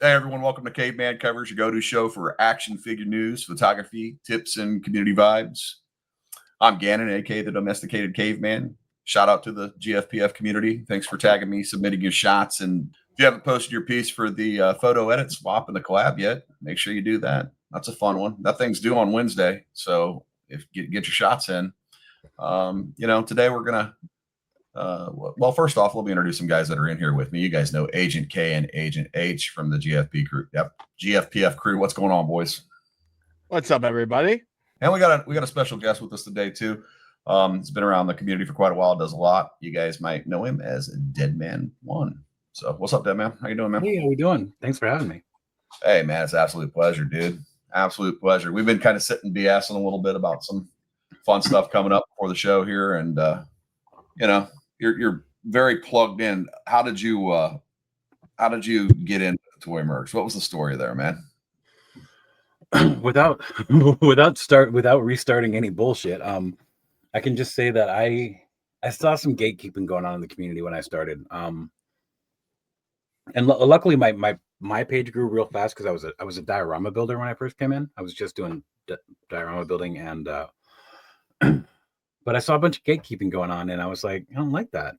Hey everyone, welcome to Caveman Covers, your go-to show for action figure news, photography, tips, and community vibes. I'm Gannon, aka the Domesticated Caveman. Shout out to the GFPF community. Thanks for tagging me, submitting your shots, and if you haven't posted your piece for the photo edit swap in the collab yet, make sure you do that. That's a fun one. That thing's due on Wednesday, so if get your shots in. Today we're gonna well, first off, let me introduce some guys that are in here with me. You guys know Agent K and Agent H from the GFP crew. Yep, GFPF crew. What's going on, boys? What's up, everybody? And we got a special guest with us today too. He's been around the community for quite a while. Does a lot. You guys might know him as DeadManWon. So, what's up, DeadMan? How you doing, man? Hey, how we doing? Thanks for having me. Hey, man, it's an absolute pleasure, dude. Absolute pleasure. We've been kind of sitting BSing a little bit about some fun stuff coming up before the show here, and you're very plugged in. How did you get into Toymercs? What was the story there, man? without restarting any bullshit, I can just say that I saw some gatekeeping going on in the community when I started. And luckily my page grew real fast because I was a diorama builder when I first came in. I was just doing diorama building, and but I saw a bunch of gatekeeping going on, and I was like, I don't like that.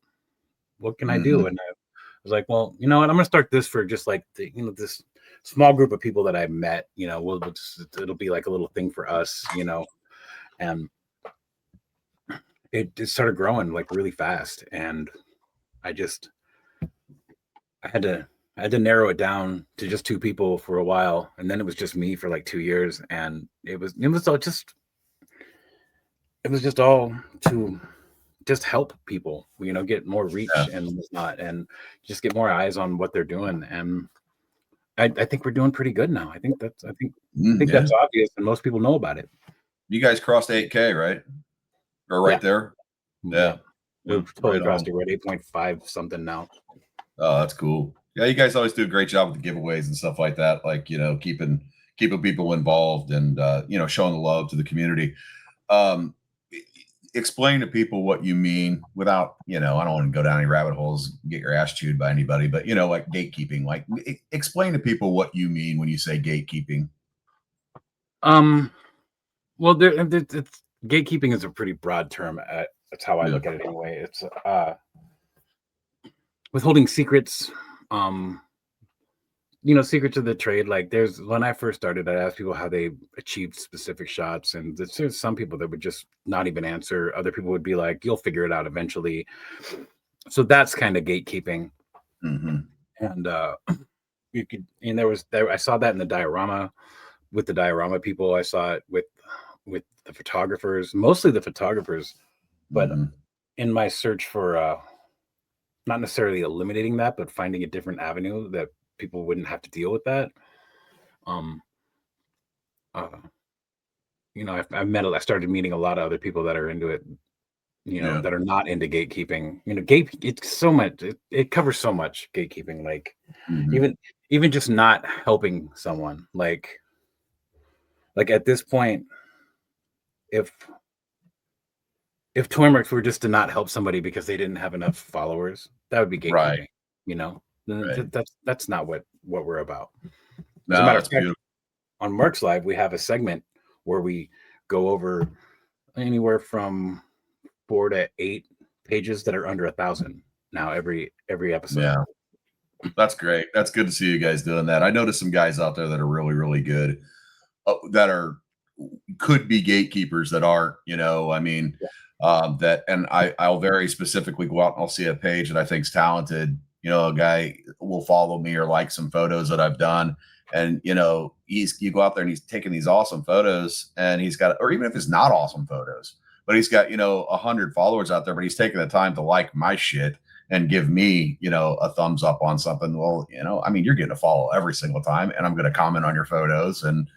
What can I do? And I was like, well, you know what? I'm gonna start this for just like this small group of people that I've met. It'll be like a little thing for us, and it started growing like really fast, and I had to narrow it down to just 2 people for a while, and then it was just me for like 2 years, and it was all to just help people, get more reach and whatnot, and just get more eyes on what they're doing. And I think we're doing pretty good now. I think that's obvious, and most people know about it. You guys crossed 8K, right? Or right there? Yeah. We've totally crossed it. We're at 8.5 something now. Oh, that's cool. Yeah, you guys always do a great job with the giveaways and stuff like that. Like, keeping people involved and showing the love to the community. Explain to people what you mean without, I don't want to go down any rabbit holes, get your ass chewed by anybody, but like gatekeeping. Like, explain to people what you mean when you say gatekeeping. Well, gatekeeping is a pretty broad term. That's how I look at it anyway. It's withholding secrets, secrets of the trade. Like, when I first started, I asked people how they achieved specific shots, and there's some people that would just not even answer. Other people would be like, you'll figure it out eventually. So that's kind of gatekeeping. And I saw that in the diorama, with the diorama people. I saw it with the photographers, mostly the photographers, but in my search for not necessarily eliminating that, but finding a different avenue that people wouldn't have to deal with that. I started meeting a lot of other people that are into it, that are not into gatekeeping. It's so much, it covers so much, gatekeeping, like even just not helping someone, like at this point, if Toymercs were just to not help somebody because they didn't have enough followers, that would be gatekeeping. Right. That's not what we're about. As a matter of fact, on Mercs Live, we have a segment where we go over anywhere from 4 to 8 pages that are under 1,000 now every episode. Yeah, that's great. That's good to see you guys doing that. I noticed some guys out there that are really, really good, that could be gatekeepers that aren't. And I'll very specifically go out and I'll see a page that I think is talented. A guy will follow me or like some photos that I've done. And, you go out there and he's taking these awesome photos, and he's got, or even if it's not awesome photos, but he's got, 100 followers out there, but he's taking the time to like my shit and give me, a thumbs up on something. Well, you're getting a follow every single time, and I'm going to comment on your photos and,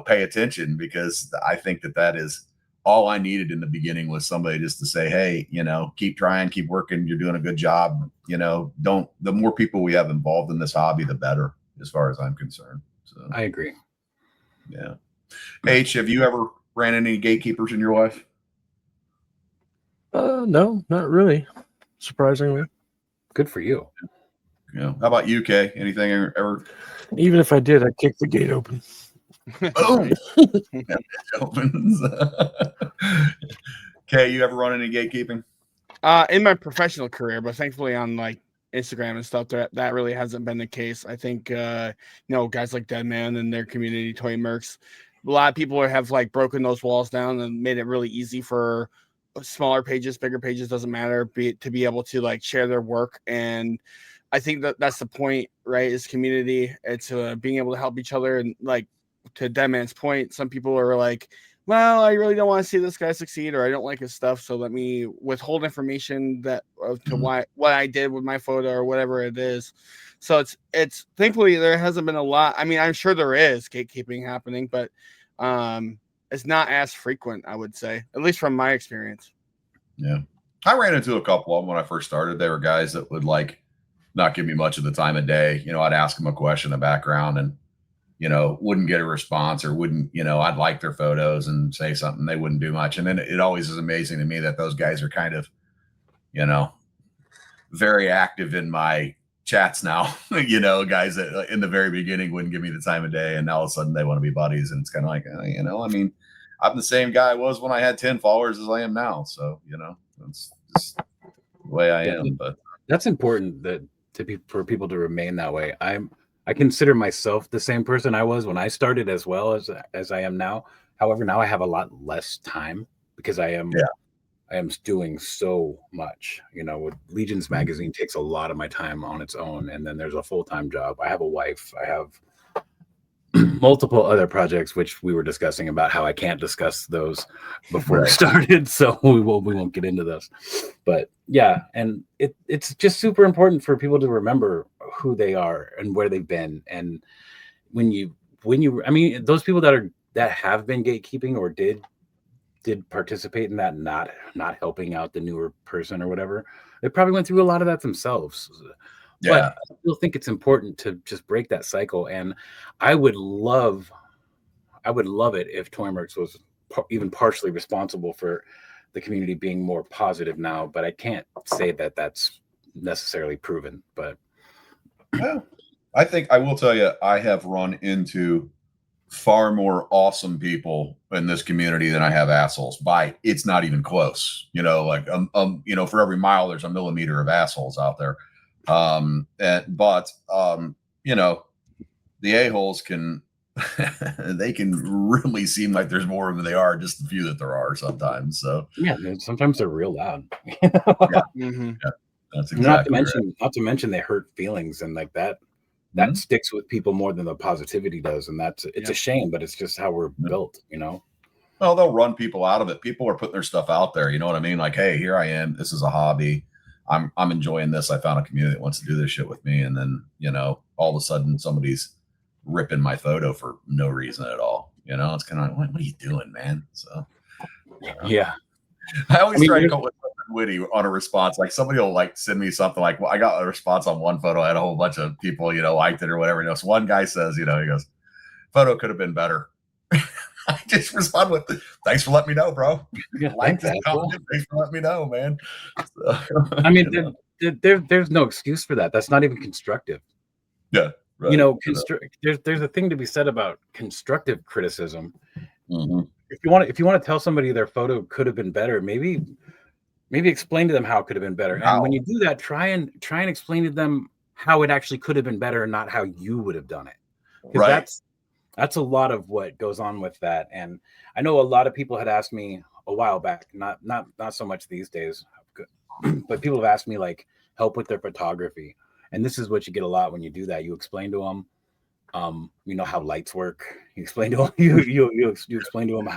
pay attention, because I think that is all I needed in the beginning, was somebody just to say, hey, keep trying, keep working. You're doing a good job. The more people we have involved in this hobby, the better, as far as I'm concerned. So I agree. Yeah. H, have you ever ran into any gatekeepers in your life? No, not really. Surprisingly. Good for you. How about you, Kay? Anything ever? Even if I did, I'd kick the gate open. Boom. It opens. Okay, you ever run any gatekeeping? In my professional career, but thankfully on like Instagram and stuff, that really hasn't been the case. I think guys like DeadManWon and their community, Toymercs, a lot of people have like broken those walls down and made it really easy for smaller pages, bigger pages, doesn't matter, to be able to like share their work. And I think that's the point, right? Is community. It's being able to help each other. And like to DeadManWon's point, some people are like, well, I really don't want to see this guy succeed, or I don't like his stuff, so let me withhold information that to what I did with my photo or whatever it is. So it's thankfully there hasn't been a lot. I mean, I'm sure there is gatekeeping happening, but it's not as frequent, I would say, at least from my experience. Yeah, I ran into a couple of them when I first started. They were guys that would like not give me much of the time of day. I'd ask them a question in the background and wouldn't get a response, or wouldn't, I'd like their photos and say something, they wouldn't do much. And then it always is amazing to me that those guys are kind of, very active in my chats now, guys that in the very beginning wouldn't give me the time of day. And now all of a sudden they want to be buddies. And it's kind of like, I mean, I'm the same guy I was when I had 10 followers as I am now. So, that's just the way I am. But that's important for people to remain that way. I consider myself the same person I was when I started, as well as I am now. However, now I have a lot less time because I am doing so much. With Legions magazine takes a lot of my time on its own, and then there's a full-time job. I have a wife. I have multiple other projects, which we were discussing about how I can't discuss those before we started, so we won't get into this. But yeah, and it's just super important for people to remember who they are and where they've been. And when you I mean, those people that have been gatekeeping or did participate in that, not helping out the newer person or whatever, they probably went through a lot of that themselves. Yeah. But I still think it's important to just break that cycle. And I would love it if Toymercs was even partially responsible for the community being more positive now, but I can't say that that's necessarily proven. But well, I think I will tell you, I have run into far more awesome people in this community than I have assholes. It's not even close. For every mile there's a millimeter of assholes out there. But the a-holes can they can really seem like there's more than they are, just the few that there are sometimes. So yeah, sometimes they're real loud. Yeah, that's exactly not to mention they hurt feelings, and like that sticks with people more than the positivity does. And it's a shame, but it's just how we're built, Well, they'll run people out of it. People are putting their stuff out there. You know what I mean? Like, hey, here I am. This is a hobby. I'm enjoying this. I found a community that wants to do this shit with me. And then, all of a sudden somebody's ripping my photo for no reason at all. It's kind of like, what are you doing, man? So, yeah. I always try to come with something witty on a response. Like somebody will like send me something like, well, I got a response on one photo. I had a whole bunch of people, liked it or whatever. So one guy says, he goes, photo could have been better. I just respond with, thanks for letting me know, bro. Yeah, thanks for letting me know, man. So, I mean, there's no excuse for that. That's not even constructive. Yeah. Right. There's a thing to be said about constructive criticism. Mm-hmm. If you want to tell somebody their photo could have been better, maybe explain to them how it could have been better. And when you do that, try and explain to them how it actually could have been better and not how you would have done it. Right. That's a lot of what goes on with that. And I know a lot of people had asked me a while back, not so much these days, but people have asked me like help with their photography. And this is what you get a lot when you do that. You explain to them, how lights work. You explain to them, you explain to them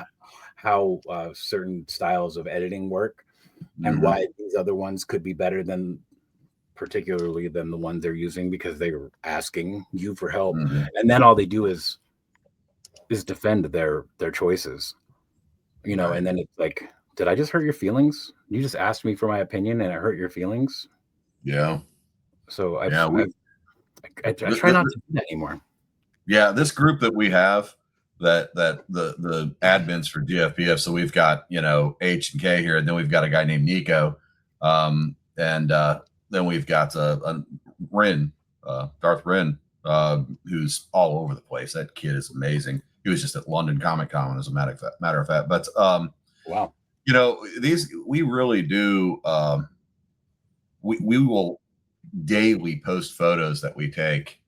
how certain styles of editing work, and why these other ones could be better particularly than the ones they're using, because they're asking you for help. And then all they do is defend their choices, and then it's like, did I just hurt your feelings? You just asked me for my opinion and it hurt your feelings. Yeah. So I try not to do that anymore. Yeah, this group that we have, that the admins for GFPF. So we've got H and K here, and then we've got a guy named Nico, and then we've got Rin, Darth Rin, who's all over the place. That kid is amazing. He was just at London Comic Con, as a matter of fact. But Wow. you know, we really do. We will daily post photos that we take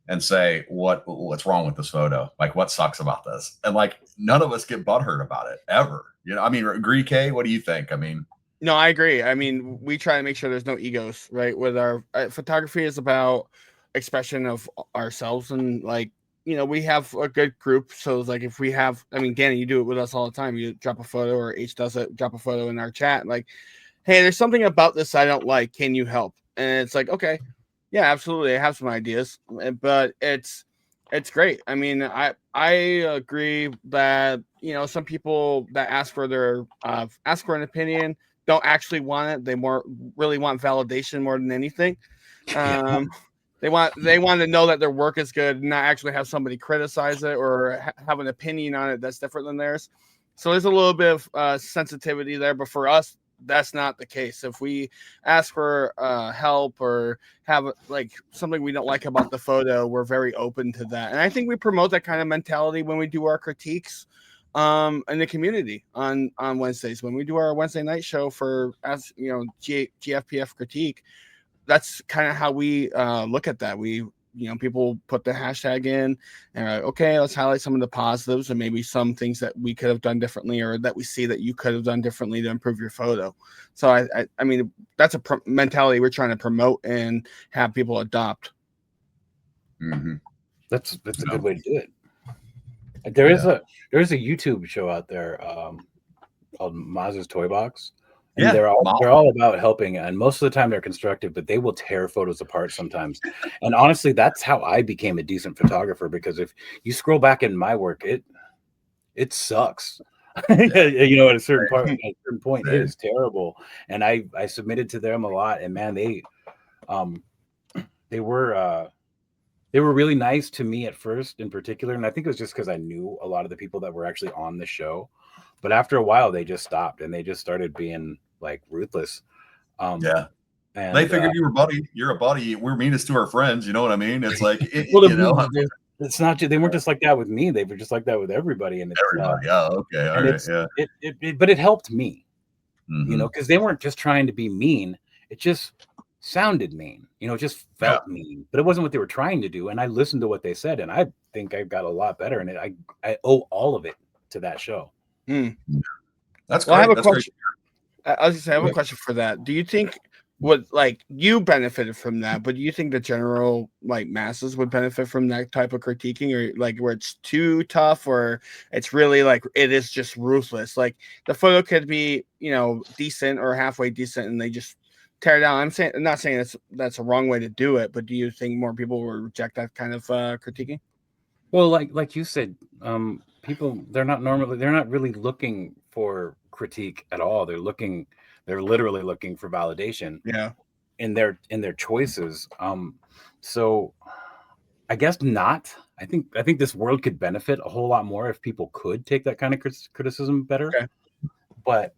and say what's wrong with this photo, like what sucks about this, and like none of us get butthurt about it ever. You know, I mean, agree, Kay? What do you think? I mean, No, I agree. I mean, we try to make sure there's no egos, right? With our photography is about expression of ourselves, and like, you know, we have a good group. So it's like if we have, I mean, Danny, you do it with us all the time. You drop a photo, or H does it, drop a photo in our chat, like, hey, there's something about this I don't like. Can you help? And it's like, okay, yeah, absolutely. I have some ideas, but it's great. I mean, I agree that, you know, some people that ask for their ask for an opinion don't actually want it. They really want validation more than anything. They want to know that their work is good, and not actually have somebody criticize it or have an opinion on it that's different than theirs. So there's a little bit of sensitivity there, but for us, that's not the case. If we ask for help or have like something we don't like about the photo, we're very open to that. And I think we promote that kind of mentality when we do our critiques in the community on Wednesdays. When we do our Wednesday night show for, as you know, GFPF critique, that's kind of how we look at that. We, you know, people put the hashtag in and okay, let's highlight some of the positives and maybe some things that we could have done differently, or that we see that you could have done differently to improve your photo. So I mean, that's a mentality we're trying to promote and have people adopt. mm-hmm. That's a good way to do it. There is a YouTube show out there called Maz's Toy Box. And they're all about helping, and most of the time they're constructive, but they will tear photos apart sometimes. And honestly, that's how I became a decent photographer, because if you scroll back in my work, it sucks. You know, at a certain point, it is terrible. And I submitted to them a lot, and man, they were really nice to me at first, in particular, and I think it was just because I knew a lot of the people that were actually on the show. But after a while, they just stopped, and they just started being like ruthless. And they figured you were buddy. You're a buddy. We're meanest to our friends. You know what I mean? It's like, well, you know, it's not. They weren't just like that with me. They were just like that with everybody. And everybody. Okay, all right, yeah. But it helped me, mm-hmm. you know, because they weren't just trying to be mean. It just sounded mean. You know, it just felt mean. But it wasn't what they were trying to do. And I listened to what they said, and I think I got a lot better. And I owe all of it to that show. That's well, great. I have a That's question. I was just saying, I have a question for that. Do you think like you benefited from that, but do you think the general like masses would benefit from that type of critiquing, or like where it's too tough, or it's really like it is just ruthless? Like the photo could be, you know, decent or halfway decent, and they just tear it down. I'm not saying that's a wrong way to do it, but do you think more people will reject that kind of critiquing? Well, like you said, people they're not really looking for critique at all. They're literally looking for validation. Yeah. In their choices. So I guess not. I think this world could benefit a whole lot more if people could take that kind of criticism better. Okay. But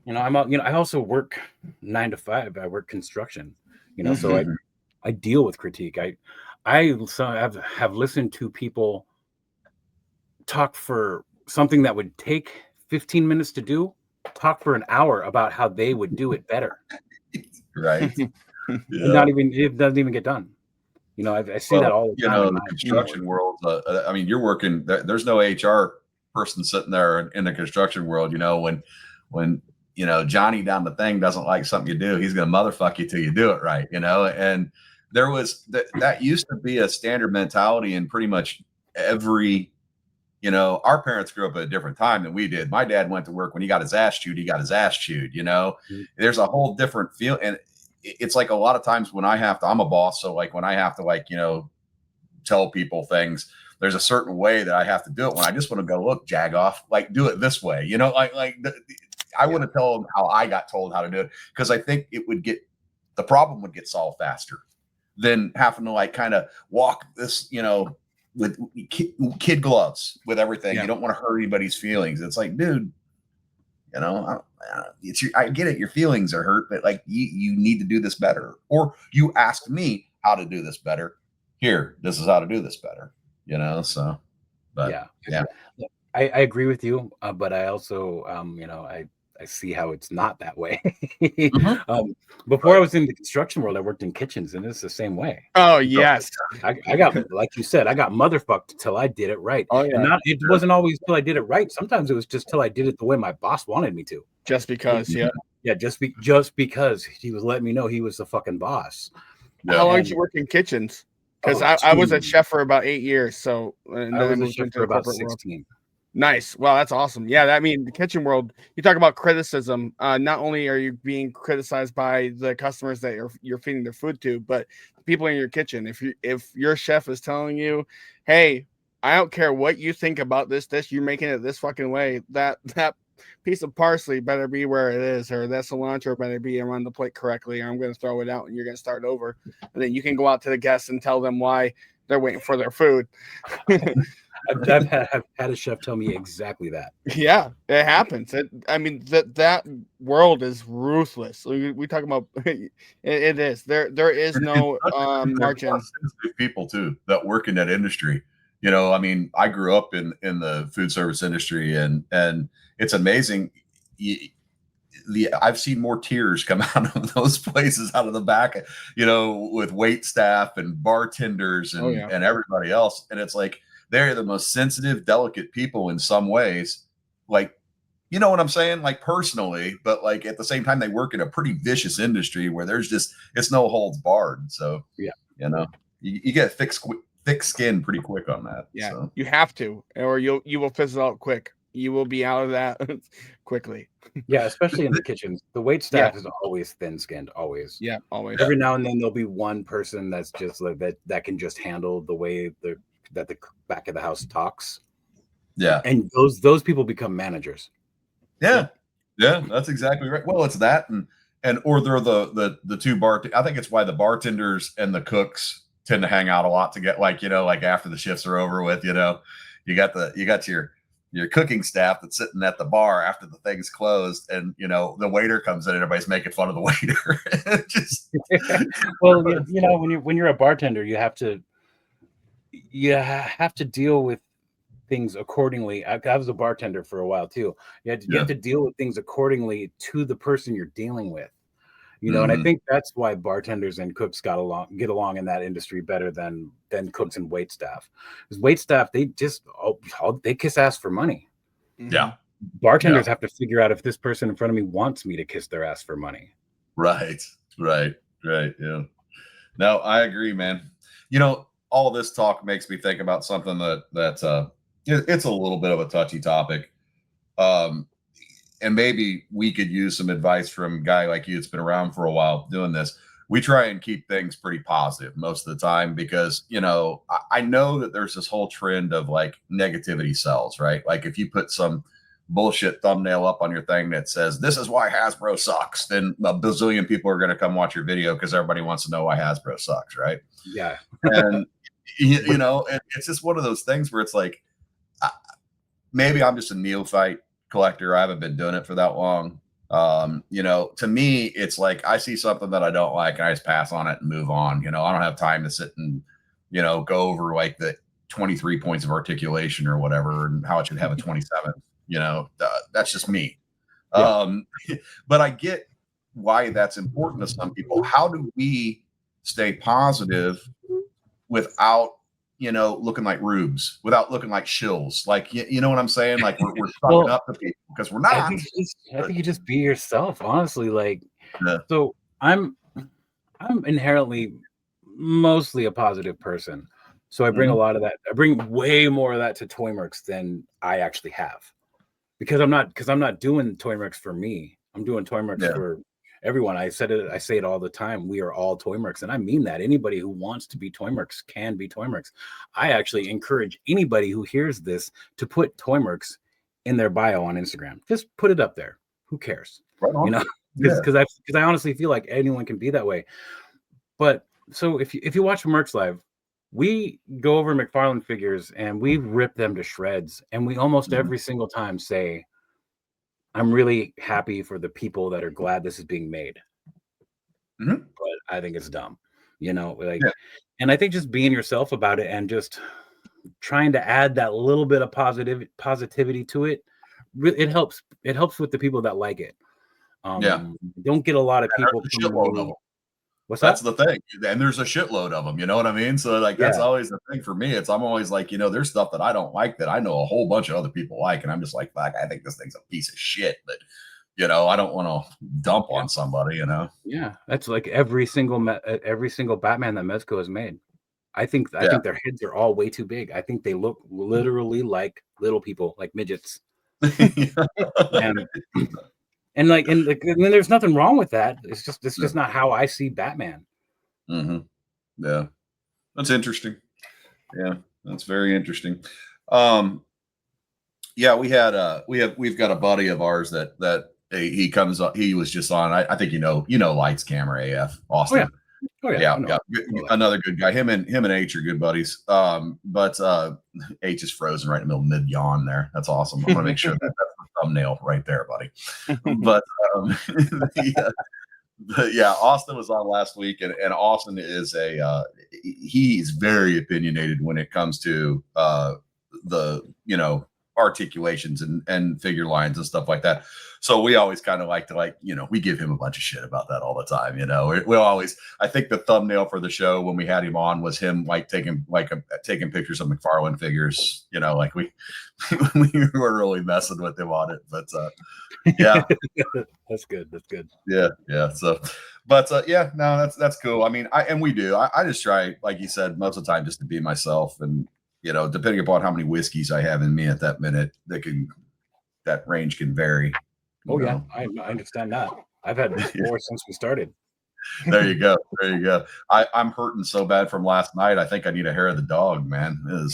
you know, I also work 9 to 5. I work construction. You know, so I deal with critique. I have listened to people talk for something that would take 15 minutes to do, talk for an hour about how they would do it better. Right. It doesn't even get done. You know, I see that all the time. You know, the construction world. I mean, you're working. There's no HR person sitting there in the construction world. You know, when you know Johnny down the thing doesn't like something you do, he's gonna motherfuck you till you do it right. You know, and there was that used to be a standard mentality in pretty much every. You know, our parents grew up at a different time than we did. My dad went to work when he got his ass chewed. He got his ass chewed. You know, there's a whole different feel, and it's like a lot of times when I'm a boss, so like when I have to like, you know, tell people things, there's a certain way that I have to do it. When I just want to go, look, Jagoff, like do it this way, you know, I want to tell them how I got told how to do it, because I think the problem would get solved faster than having to like kind of walk this, you know, with kid gloves with everything. You don't want to hurt anybody's feelings. It's like, dude, you know, I get it. Your feelings are hurt, but like you need to do this better. Or you asked me how to do this better. here, this is how to do this better, you know? So, but yeah. I agree with you, but I also, I see how it's not that way. Before I was in the construction world, I worked in kitchens, and it's the same way. Oh yes. I got, like you said, I got motherfucked till I did it right. Oh yeah. And it wasn't always till I did it right. Sometimes it was just till I did it the way my boss wanted me to. Just because, Yeah, just because he was letting me know he was the fucking boss. Yeah. How long did you work in kitchens? Because I was a chef for about 8 years, so and I then I was a moved chef into for the about corporate world. 16. Nice. Wow, that's awesome. Yeah, I mean, the kitchen world, you talk about criticism. Not only are you being criticized by the customers that you're feeding their food to, but the people in your kitchen. If your chef is telling you, hey, I don't care what you think about this dish, you're making it this fucking way, that piece of parsley better be where it is, or that cilantro better be on the plate correctly, or I'm going to throw it out and you're going to start over. And then you can go out to the guests and tell them why they're waiting for their food. I've had a chef tell me exactly that. Yeah, it happens. I mean, that world is ruthless. We talk about it is. There is no margin. People too that work in that industry. You know, I mean, I grew up in the food service industry, and it's amazing. I've seen more tears come out of those places, out of the back, you know, with wait staff and bartenders and and everybody else, and it's like they're the most sensitive, delicate people in some ways. Like, you know what I'm saying? Like personally, but like at the same time, they work in a pretty vicious industry where there's just, it's no holds barred. So, yeah, you know, you get thick skin pretty quick on that. Yeah, so. You have to, or you will fizzle out quick. You will be out of that quickly. Yeah, especially in the kitchens. The wait staff is always thin-skinned, always. Yeah, always. Every now and then there'll be one person that's just like that can just handle the way that the back of the house talks. Yeah. And those people become managers. Yeah. Yeah, that's exactly right. Well, it's that and or they're the two I think it's why the bartenders and the cooks tend to hang out a lot to get, like, you know, like after the shifts are over with, you know, you got your cooking staff that's sitting at the bar after the thing's closed, and you know the waiter comes in, everybody's making fun of the waiter. Just well, you know, when you're a bartender, you have to deal with things accordingly. I was a bartender for a while too. You have to deal with things accordingly to the person you're dealing with. You know, and I think that's why bartenders and cooks get along in that industry better than cooks and wait staff. Because wait staff, they just they kiss ass for money. Yeah. Bartenders have to figure out if this person in front of me wants me to kiss their ass for money. Right. Yeah. No, I agree, man. You know, all this talk makes me think about something that's it's a little bit of a touchy topic. And maybe we could use some advice from a guy like you that's been around for a while doing this. We try and keep things pretty positive most of the time because, you know, I know that there's this whole trend of like negativity sells, right? Like if you put some bullshit thumbnail up on your thing that says, this is why Hasbro sucks, then a bazillion people are going to come watch your video because everybody wants to know why Hasbro sucks, right? Yeah. And, you know, and it's just one of those things where it's like, maybe I'm just a neophyte collector. I haven't been doing it for that long. You know, to me, it's like I see something that I don't like and I just pass on it and move on. You know, I don't have time to sit and, you know, go over like the 23 points of articulation or whatever and how it should have a 27. You know, that's just me. But I get why that's important to some people. How do we stay positive without, you know, looking like rubes, without looking like shills? Like, you know what I'm saying? Like we're fucking up to people because we're not. I think you just be yourself, honestly. Like, so I'm inherently mostly a positive person. So I bring a lot of that. I bring way more of that to Toymercs than I actually have, because I'm not doing Toymercs for me. I'm doing Toymercs for everyone. I say it all the time. We are all Toymercs, and I mean that. Anybody who wants to be Toymercs can be Toymercs. I actually encourage anybody who hears this to put Toymercs in their bio on Instagram. Just put it up there. Who cares? Right on. You know, because I honestly feel like anyone can be that way. But so if you watch Mercs Live, we go over McFarlane figures and we rip them to shreds, and we almost every single time say, I'm really happy for the people that are glad this is being made. But I think it's dumb. You know, like And I think just being yourself about it and just trying to add that little bit of positivity to it, it helps. It helps with the people that like it. Yeah. Don't get a lot of people. There's a shitload of them. What's That's that? the thing. And there's a shitload of them. You know what I mean? So like, that's Yeah. always the thing for me. I'm always like, there's stuff that I don't like that I know a whole bunch of other people like. And I'm just like, fuck, I think this thing's a piece of shit. But, I don't want to dump on somebody, Yeah. That's like every single Batman that Mezco has made. I think their heads are all way too big. I think they look literally like little people, like midgets. And then there's nothing wrong with that. It's just not how I see Batman. Mm-hmm. Yeah, that's interesting. Yeah, that's very interesting. Yeah, we've got a buddy of ours that he comes up. He was just on. I think Lights Camera AF Austin. Oh yeah. Yeah. Another good guy. Him and H are good buddies. But H is frozen right in the middle of mid yawn there. That's awesome. I want to make sure that's the thumbnail right there, buddy. But yeah, Austin was on last week, and Austin is he's very opinionated when it comes to the articulations and figure lines and stuff like that. So we always kind of like to we give him a bunch of shit about that all the time. We'll always. I think the thumbnail for the show when we had him on was him taking pictures of McFarlane figures. We were really messing with him on it, but yeah. That's good. Yeah. So, but yeah, no, that's cool. I mean, I just try, like you said, most of the time just to be myself, and depending upon how many whiskeys I have in me at that minute, that range can vary. Oh yeah, I understand that. I've had 4 since we started. There you go. I'm hurting so bad from last night. I think I need a hair of the dog, man. I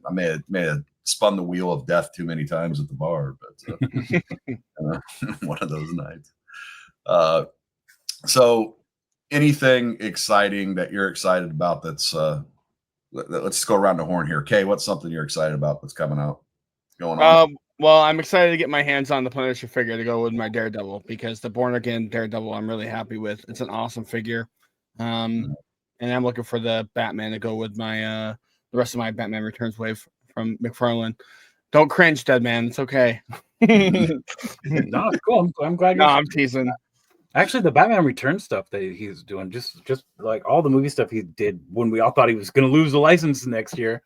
may have spun the wheel of death too many times at the bar, but one of those nights. So anything exciting that you're excited about that's let's go around the horn here. Kay, what's something you're excited about that's going on? Well, I'm excited to get my hands on the Punisher figure to go with my Daredevil, because the Born Again Daredevil I'm really happy with. It's an awesome figure. And I'm looking for the Batman to go with my the rest of my Batman Returns wave from McFarlane. Don't cringe, Dead Man. It's okay. No, it's cool. I'm glad. No, I'm teasing. Actually, the Batman Returns stuff that he's doing, just like all the movie stuff he did when we all thought he was going to lose the license next year.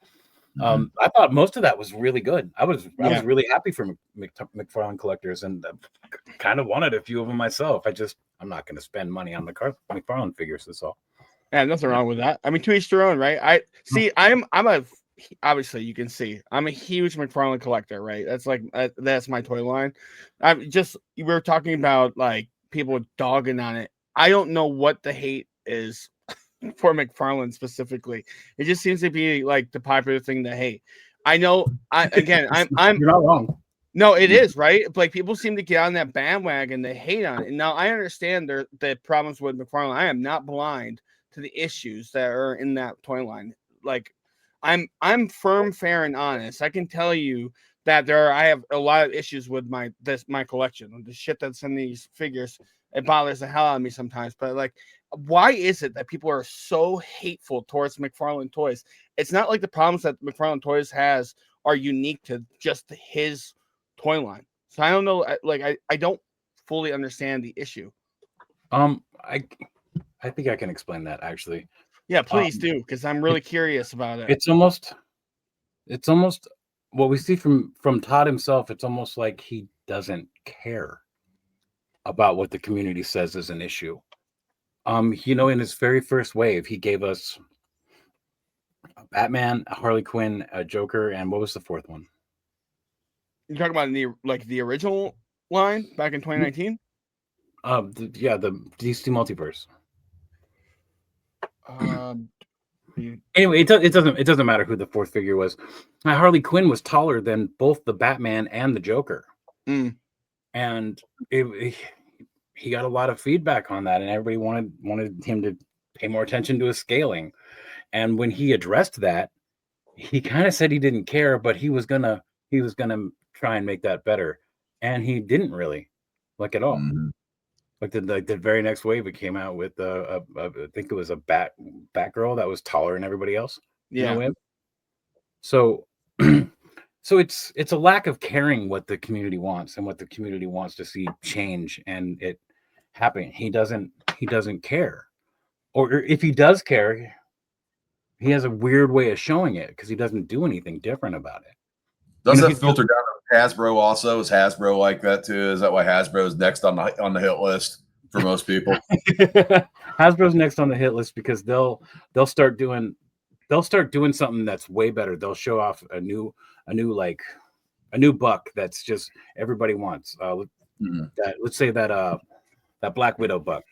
I thought most of that was really good. I was really happy for McFarlane collectors, and kind of wanted a few of them myself. I'm not going to spend money on the McFarlane figures. That's all. Yeah, nothing wrong with that. I mean, to each their own, right? Obviously you can see I'm a huge McFarlane collector, right? That's my toy line. We were talking about like people dogging on it. I don't know what the hate is for McFarlane specifically. It just seems to be like the popular thing to hate. I know. I'm You're not wrong. No, it is, right? Like people seem to get on that bandwagon, they hate on it. And now I understand the problems with McFarlane. I am not blind to the issues that are in that toy line. Like I'm firm, fair, and honest. I can tell you that I have a lot of issues with my collection. The shit that's in these figures, it bothers the hell out of me sometimes. But like, why is it that people are so hateful towards McFarlane toys? It's not like the problems that McFarlane Toys has are unique to just his toy line. So I don't know. I don't fully understand the issue. I think I can explain that actually. Yeah, please do, because I'm really curious about it. It's almost what we see from Todd himself. It's almost like he doesn't care about what the community says is an issue. In his very first wave, he gave us a Batman, a Harley Quinn, a Joker, and what was the fourth one? You're talking about the original line back in 2019? The DC Multiverse. Anyway, it doesn't matter who the fourth figure was. Harley Quinn was taller than both the Batman and the Joker, and he got a lot of feedback on that, and everybody wanted him to pay more attention to his scaling. And when he addressed that, he kind of said he didn't care, but he was gonna try and make that better, and he didn't really at all. Like the very next wave, it came out with I think it was a Batgirl that was taller than everybody else. Yeah. Wave. So so it's a lack of caring what the community wants and what the community wants to see change and it happen. He doesn't care. Or if he does care, he has a weird way of showing it because he doesn't do anything different about it. Does that filter down to Hasbro also? Is Hasbro like that too? Is that why Hasbro's next on the hit list for most people? Hasbro's next on the hit list because they'll start doing something that's way better. They'll show off a new buck that's just everybody wants. Let's say that Black Widow buck.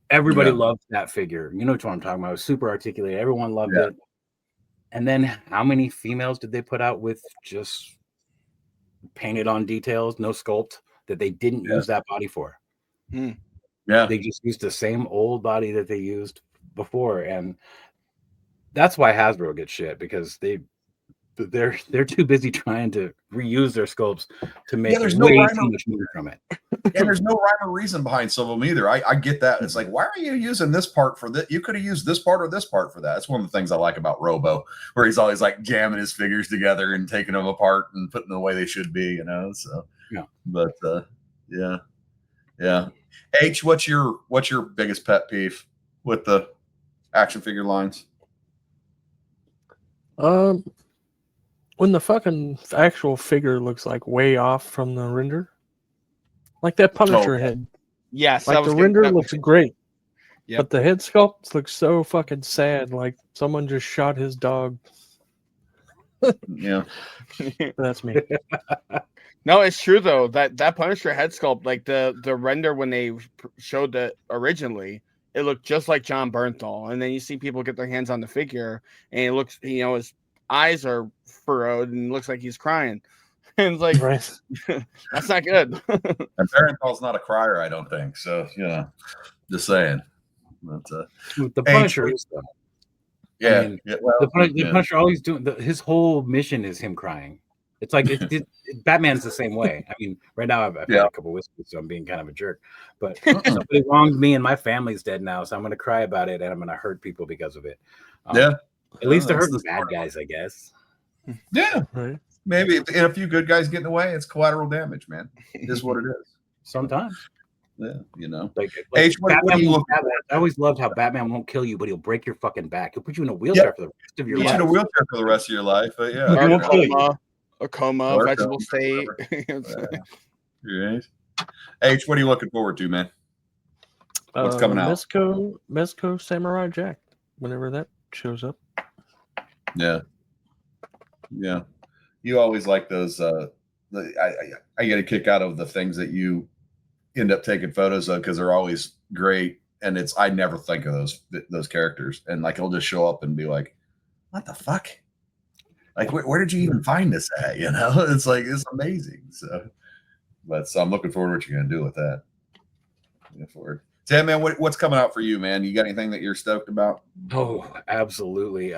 Everybody loved that figure. You know what I'm talking about. It was super articulated. Everyone loved it. And then how many females did they put out with just painted on details, no sculpt, that they didn't use that body for? Yeah. They just used the same old body that they used before. And that's why Hasbro gets shit, because they're too busy trying to reuse their sculpts to make there's way no too much money from it. And there's no rhyme or reason behind some of them either. I get that. It's like, why are you using this part for that? You could have used this part or this part for that. That's one of the things I like about Robo, where he's always like jamming his figures together and taking them apart and putting them the way they should be, you know? So, but yeah. H, what's your biggest pet peeve with the action figure lines? When the fucking actual figure looks like way off from the render. Like that Punisher head. Yes. Like the render looks great. But the head sculpt looks so fucking sad. Like someone just shot his dog. Yeah. That's me. No, it's true though. That Punisher head sculpt, like the render when they showed it originally, it looked just like John Bernthal. And then you see people get their hands on the figure and it looks, his eyes are furrowed and looks like he's crying. And it's like, that's not good. And Barenthal's not a crier, I don't think. So, just saying. But, the Punisher is though. Yeah. The Punisher, all he's doing, his whole mission is him crying. It's like Batman's the same way. I mean, right now I've had a couple whiskeys, so I'm being kind of a jerk. But somebody wronged me, and my family's dead now, so I'm going to cry about it, and I'm going to hurt people because of it. At least they're hurting bad guys, I guess. Yeah. Right. Maybe if a few good guys get in the way, it's collateral damage, man. It is what it is. Sometimes. Yeah, Like H, what I always loved how Batman won't kill you, but he'll break your fucking back. He'll put you in a wheelchair for the rest of your life. Put you in a wheelchair for the rest of your life, but a coma, vegetable state. Right. H, what are you looking forward to, man? What's coming out? Mezco Samurai Jack, whenever that shows up. Yeah. You always like those. I get a kick out of the things that you end up taking photos of because they're always great, and I never think of those characters, and like he'll just show up and be like, "What the fuck? Like, where did you even find this at?" It's like it's amazing. So I'm looking forward to what you're gonna do with that. Looking forward. Sam, man, what's coming out for you, man? You got anything that you're stoked about? Oh, absolutely.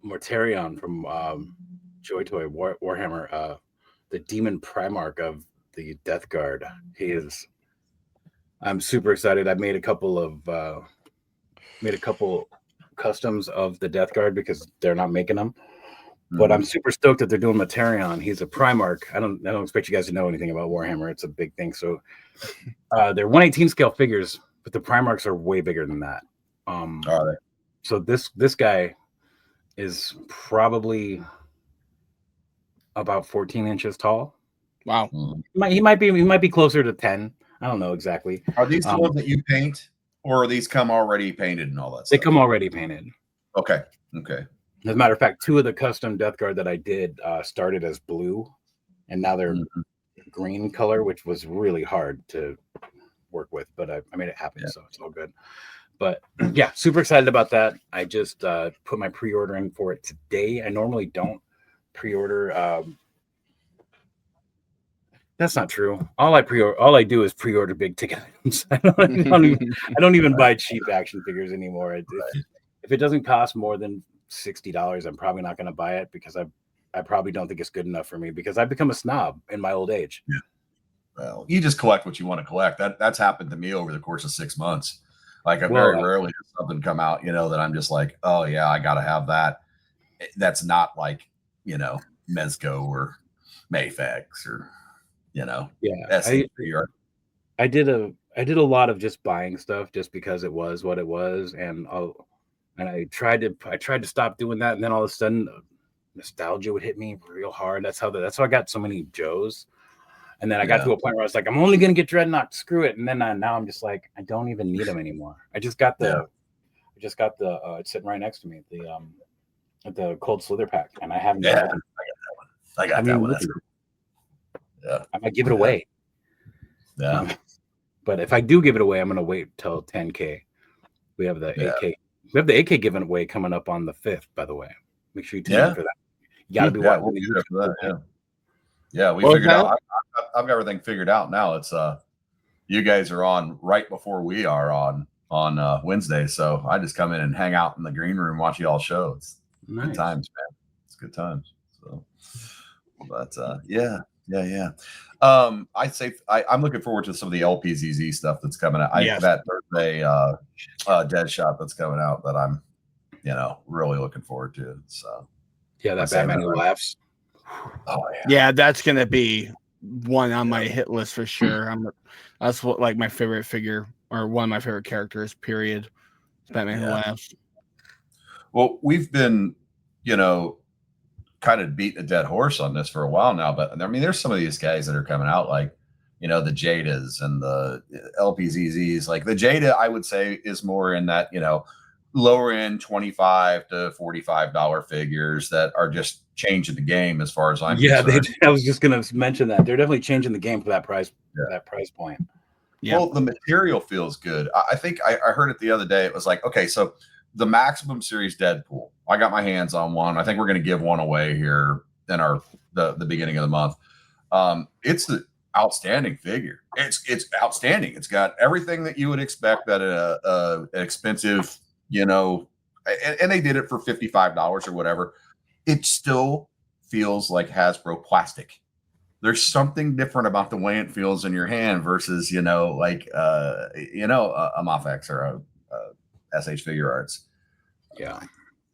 Mortarion from Joy Toy Warhammer, the Demon Primarch of the Death Guard. I'm super excited. I made a couple customs of the Death Guard because they're not making them. But I'm super stoked that they're doing Mortarion. He's a Primarch. I don't expect you guys to know anything about Warhammer. It's a big thing. So they're 1/18 scale figures, but the Primarchs are way bigger than that. Are they? So this guy is probably about 14 inches tall. Wow. He might be closer to 10. I don't know exactly. Are these the ones that you paint, or are these come already painted and all that They stuff? come already painted. Okay. As a matter of fact, 2 of the custom Death Guard that I did started as blue, and now they're green color, which was really hard to work with, but I made it happen, so it's all good. But yeah, super excited about that. I just put my pre-order in for it today. I normally don't pre-order. That's not true. All I do is pre-order big ticket items. I don't even buy cheap action figures anymore. If it doesn't cost more than $60, I'm probably not going to buy it because I probably don't think it's good enough for me because I've become a snob in my old age. well, you just collect what you want to collect. That's happened to me over the course of 6 months. Like I very rarely does something come out, that I'm just like, oh yeah, I got to have that. That's not like, Mezco or Mayfex or, I did a lot of just buying stuff just because it was what it was. And I tried to stop doing that. And then all of a sudden nostalgia would hit me real hard. That's how I got so many Joes. And then I got to a point where I was like, I'm only going to get Dreadnought. Screw it. And then now I'm just like, I don't even need them anymore. I just got the it's sitting right next to me, the Cold Slither pack. And I haven't. Yeah, I got that one. That's cool. Yeah. I might give it away. Yeah. But if I do give it away, I'm going to wait till 10K. We have the AK. We have the AK giveaway coming up on the 5th, by the way. Make sure you tune in for that. You got to be watching. We'll be there for that. Yeah, we figured out. I've got everything figured out now. It's you guys are on right before we are on Wednesday, so I just come in and hang out in the green room, watch you all show. It's good times, man. It's good times. So, but yeah. I'd say I'm looking forward to some of the LPZZ stuff that's coming out. That Thursday Dead Shot that's coming out that I'm really looking forward to. So yeah, that Batman Who Laughs. Oh yeah, that's gonna be one on my hit list for sure. That's what like my favorite figure or one of my favorite characters. Period. Batman Who Laughs. Well, we've been, kind of beating a dead horse on this for a while now, but I mean, there's some of these guys that are coming out like, the Jadas and the LPZZs. Like the Jada, I would say is more in that, lower end $25 to $45 figures that are just changing the game as far as I'm concerned. I was just going to mention that they're definitely changing the game for that price, that price point. Yeah. Well, the material feels good. I think I heard it the other day. It was like, okay, so the Maximum Series Deadpool, I got my hands on one. I think we're going to give one away here in the beginning of the month. It's an outstanding figure. It's outstanding. It's got everything that you would expect that an expensive, and they did it for $55 or whatever. It still feels like Hasbro plastic. There's something different about the way it feels in your hand versus, a Mafex or a SH Figure Arts. Yeah.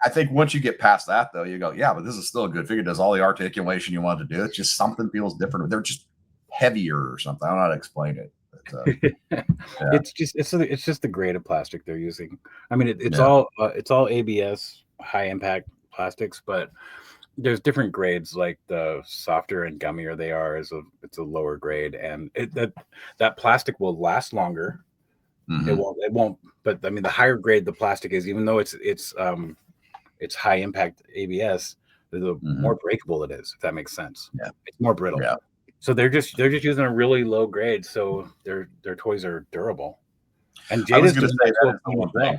I think once you get past that, though, you go, yeah, but this is still a good figure. It does all the articulation you want to do. It's just something feels different. They're just heavier or something. I don't know how to explain it. But, it's just the grade of plastic they're using. I mean, it's all ABS high impact plastics, but there's different grades. Like the softer and gummier they are, it's a lower grade, and that plastic will last longer. Mm-hmm. It won't. But I mean, the higher grade the plastic is, even though it's high impact ABS, the more breakable it is. If that makes sense. Yeah, it's more brittle. Yeah. So they're just using a really low grade, so their toys are durable. And I was going to say that is the one thing.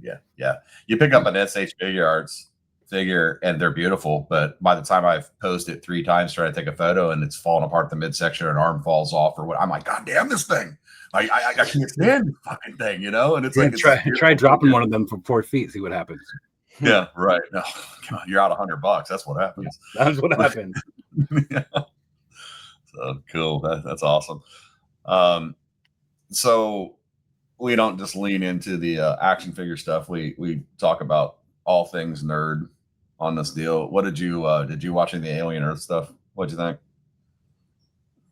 Yeah. You pick up an SH Figure Arts figure and they're beautiful, but by the time I've posed it 3 times trying to take a photo and it's falling apart the midsection, an arm falls off or what, I'm like, God damn this thing! I can't stand this fucking thing, And it's like try dropping one of them from 4 feet, see what happens. Yeah, right. No, God, you're out $100. That's what happens. That's what happens. Yeah. So cool. That's awesome. So we don't just lean into the action figure stuff. We talk about all things nerd on this deal. What did you watch any of the Alien Earth stuff? What'd you think?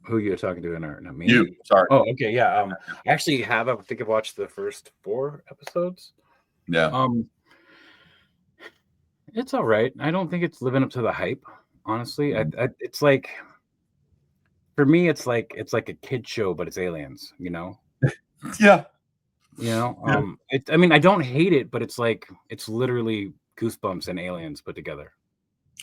Who you're talking to in Earth? Not me. You. Sorry. Oh, okay. Yeah. I actually I think I've watched the first 4 episodes. Yeah. It's all right. I don't think it's living up to the hype. Honestly, it's like, for me, it's like a kid show, but it's aliens. Yeah. I mean, I don't hate it, but it's like it's literally Goosebumps and Aliens put together.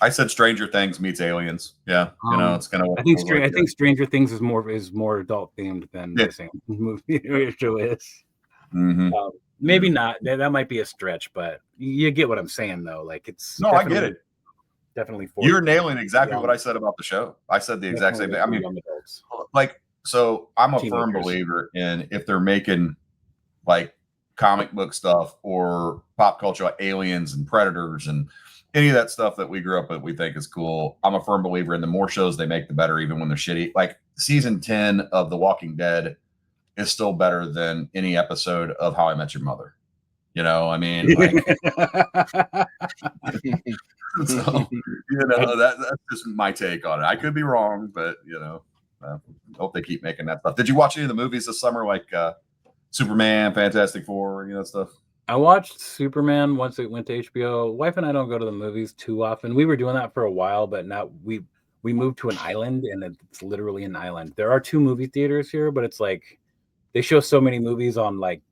I said Stranger Things meets Aliens. Yeah, it's kind of. I think Stranger Things is more adult themed than the same movie show is. Mm-hmm. Maybe not. That might be a stretch, but you get what I'm saying, though. Like it's I get it. Definitely, you're nailing exactly what I said about the show. I said the exact same thing. I mean, so I'm a firm believer in if they're making like comic book stuff or pop culture, like Aliens and Predators and any of that stuff that we grew up with, we think is cool. I'm a firm believer in the more shows they make, the better, even when they're shitty. Like season 10 of The Walking Dead is still better than any episode of How I Met Your Mother. You know, I mean, like, so, that's just my take on it. I could be wrong, but hope they keep making that stuff. Did you watch any of the movies this summer, like Superman, Fantastic Four, that stuff? I watched Superman once it went to HBO. Wife and I don't go to the movies too often. We were doing that for a while, but now we moved to an island, and it's literally an island. There are 2 movie theaters here, but it's like they show so many movies on like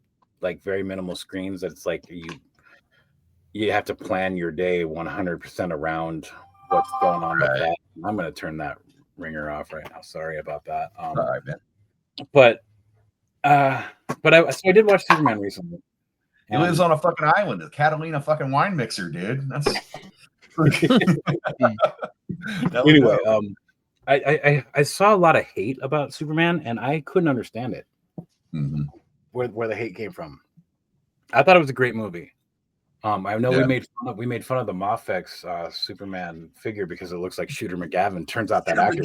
very minimal screens that it's like you have to plan your day 100% around what's going on with that. I'm going to turn that ringer off right now. Sorry about that. All right, man. But I did watch Superman recently. He lives on a fucking island, a Catalina fucking wine mixer, dude. That's anyway. I saw a lot of hate about Superman, and I couldn't understand it. Mm-hmm. Where the hate came from. I thought it was a great movie. I know we made fun of the Moffex Superman figure because it looks like Shooter McGavin. Turns out that actor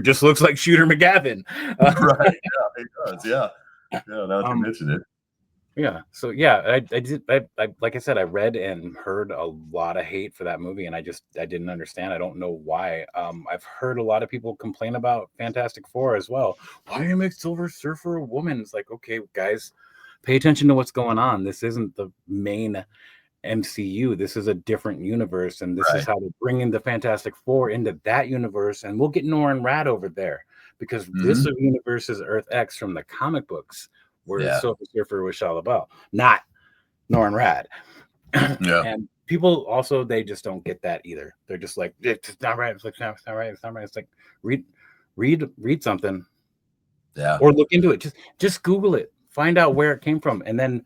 just looks like Shooter McGavin. Right? Yeah, he does. Yeah. Now that you mentioned it. Yeah. So I did. I like I said, I read and heard a lot of hate for that movie, and I didn't understand. I don't know why. I've heard a lot of people complain about Fantastic Four as well. Why do you make Silver Surfer a woman? It's like, okay, guys, pay attention to what's going on. This isn't the main MCU. This is a different universe, and this is how they're bringing the Fantastic Four into that universe. And we'll get Norrin Rad over there because this universe is Earth X from the comic books, where Silver Surfer was Shia LaBeouf, not Norrin Rad. And people also, they just don't get that either. They're just like, it's not right. It's like, no, it's not right. It's not right. It's like, read something. Yeah. Or look into it. Just Google it. Find out where it came from. And then,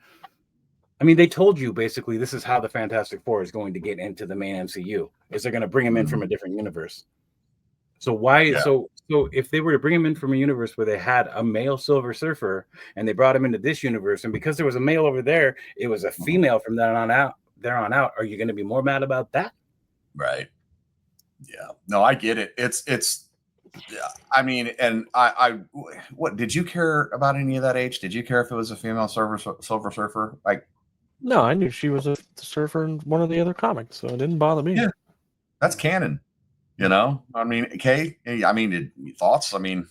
I mean, they told you basically this is how the Fantastic Four is going to get into the main MCU. Is they're going to bring them in from a different universe. So why? Yeah. So if they were to bring him in from a universe where they had a male Silver Surfer and they brought him into this universe, and because there was a male over there, it was a female from there on out. Are you going to be more mad about that? Right. Yeah. No, I get it. It's. Yeah. I mean, and I. What did you care about any of that? H? Did you care if it was a female Silver Surfer? Like. No, I knew she was a surfer in one of the other comics, so it didn't bother me. Yeah. That's canon. I mean, Kay, thoughts? I mean,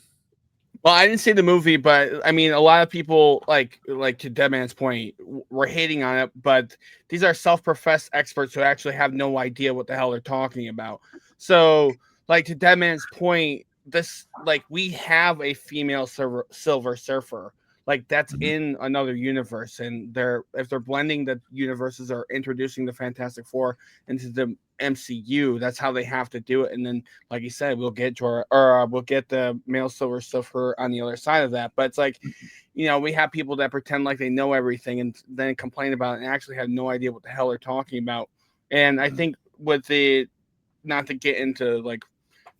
well, I didn't see the movie, but I mean, a lot of people like to Deadman's point, were hating on it, but these are self-professed experts who actually have no idea what the hell they're talking about. So, like to Deadman's point, this we have a female Silver Surfer. Like that's in another universe, and if they're blending the universes or introducing the Fantastic Four into the MCU, that's how they have to do it. And then, like you said, we'll get we'll get the male Silver Surfer on the other side of that. But it's like, we have people that pretend like they know everything and then complain about it and actually have no idea what the hell they're talking about. And I think with the, not to get into like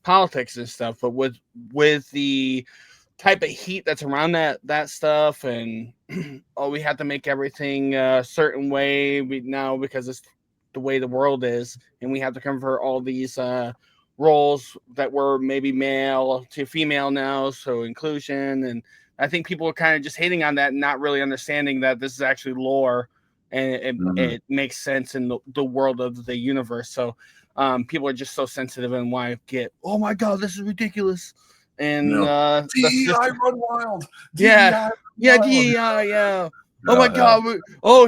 politics and stuff, but with the type of heat that's around that stuff, and we have to make everything a certain way now because it's the way the world is, and we have to convert all these roles that were maybe male to female now, so inclusion. And I think people are kind of just hating on that and not really understanding that this is actually lore, and it makes sense in the world of the universe. So people are just so sensitive and why get, oh my god, this is ridiculous. And DEI run wild. Yeah. Oh my god.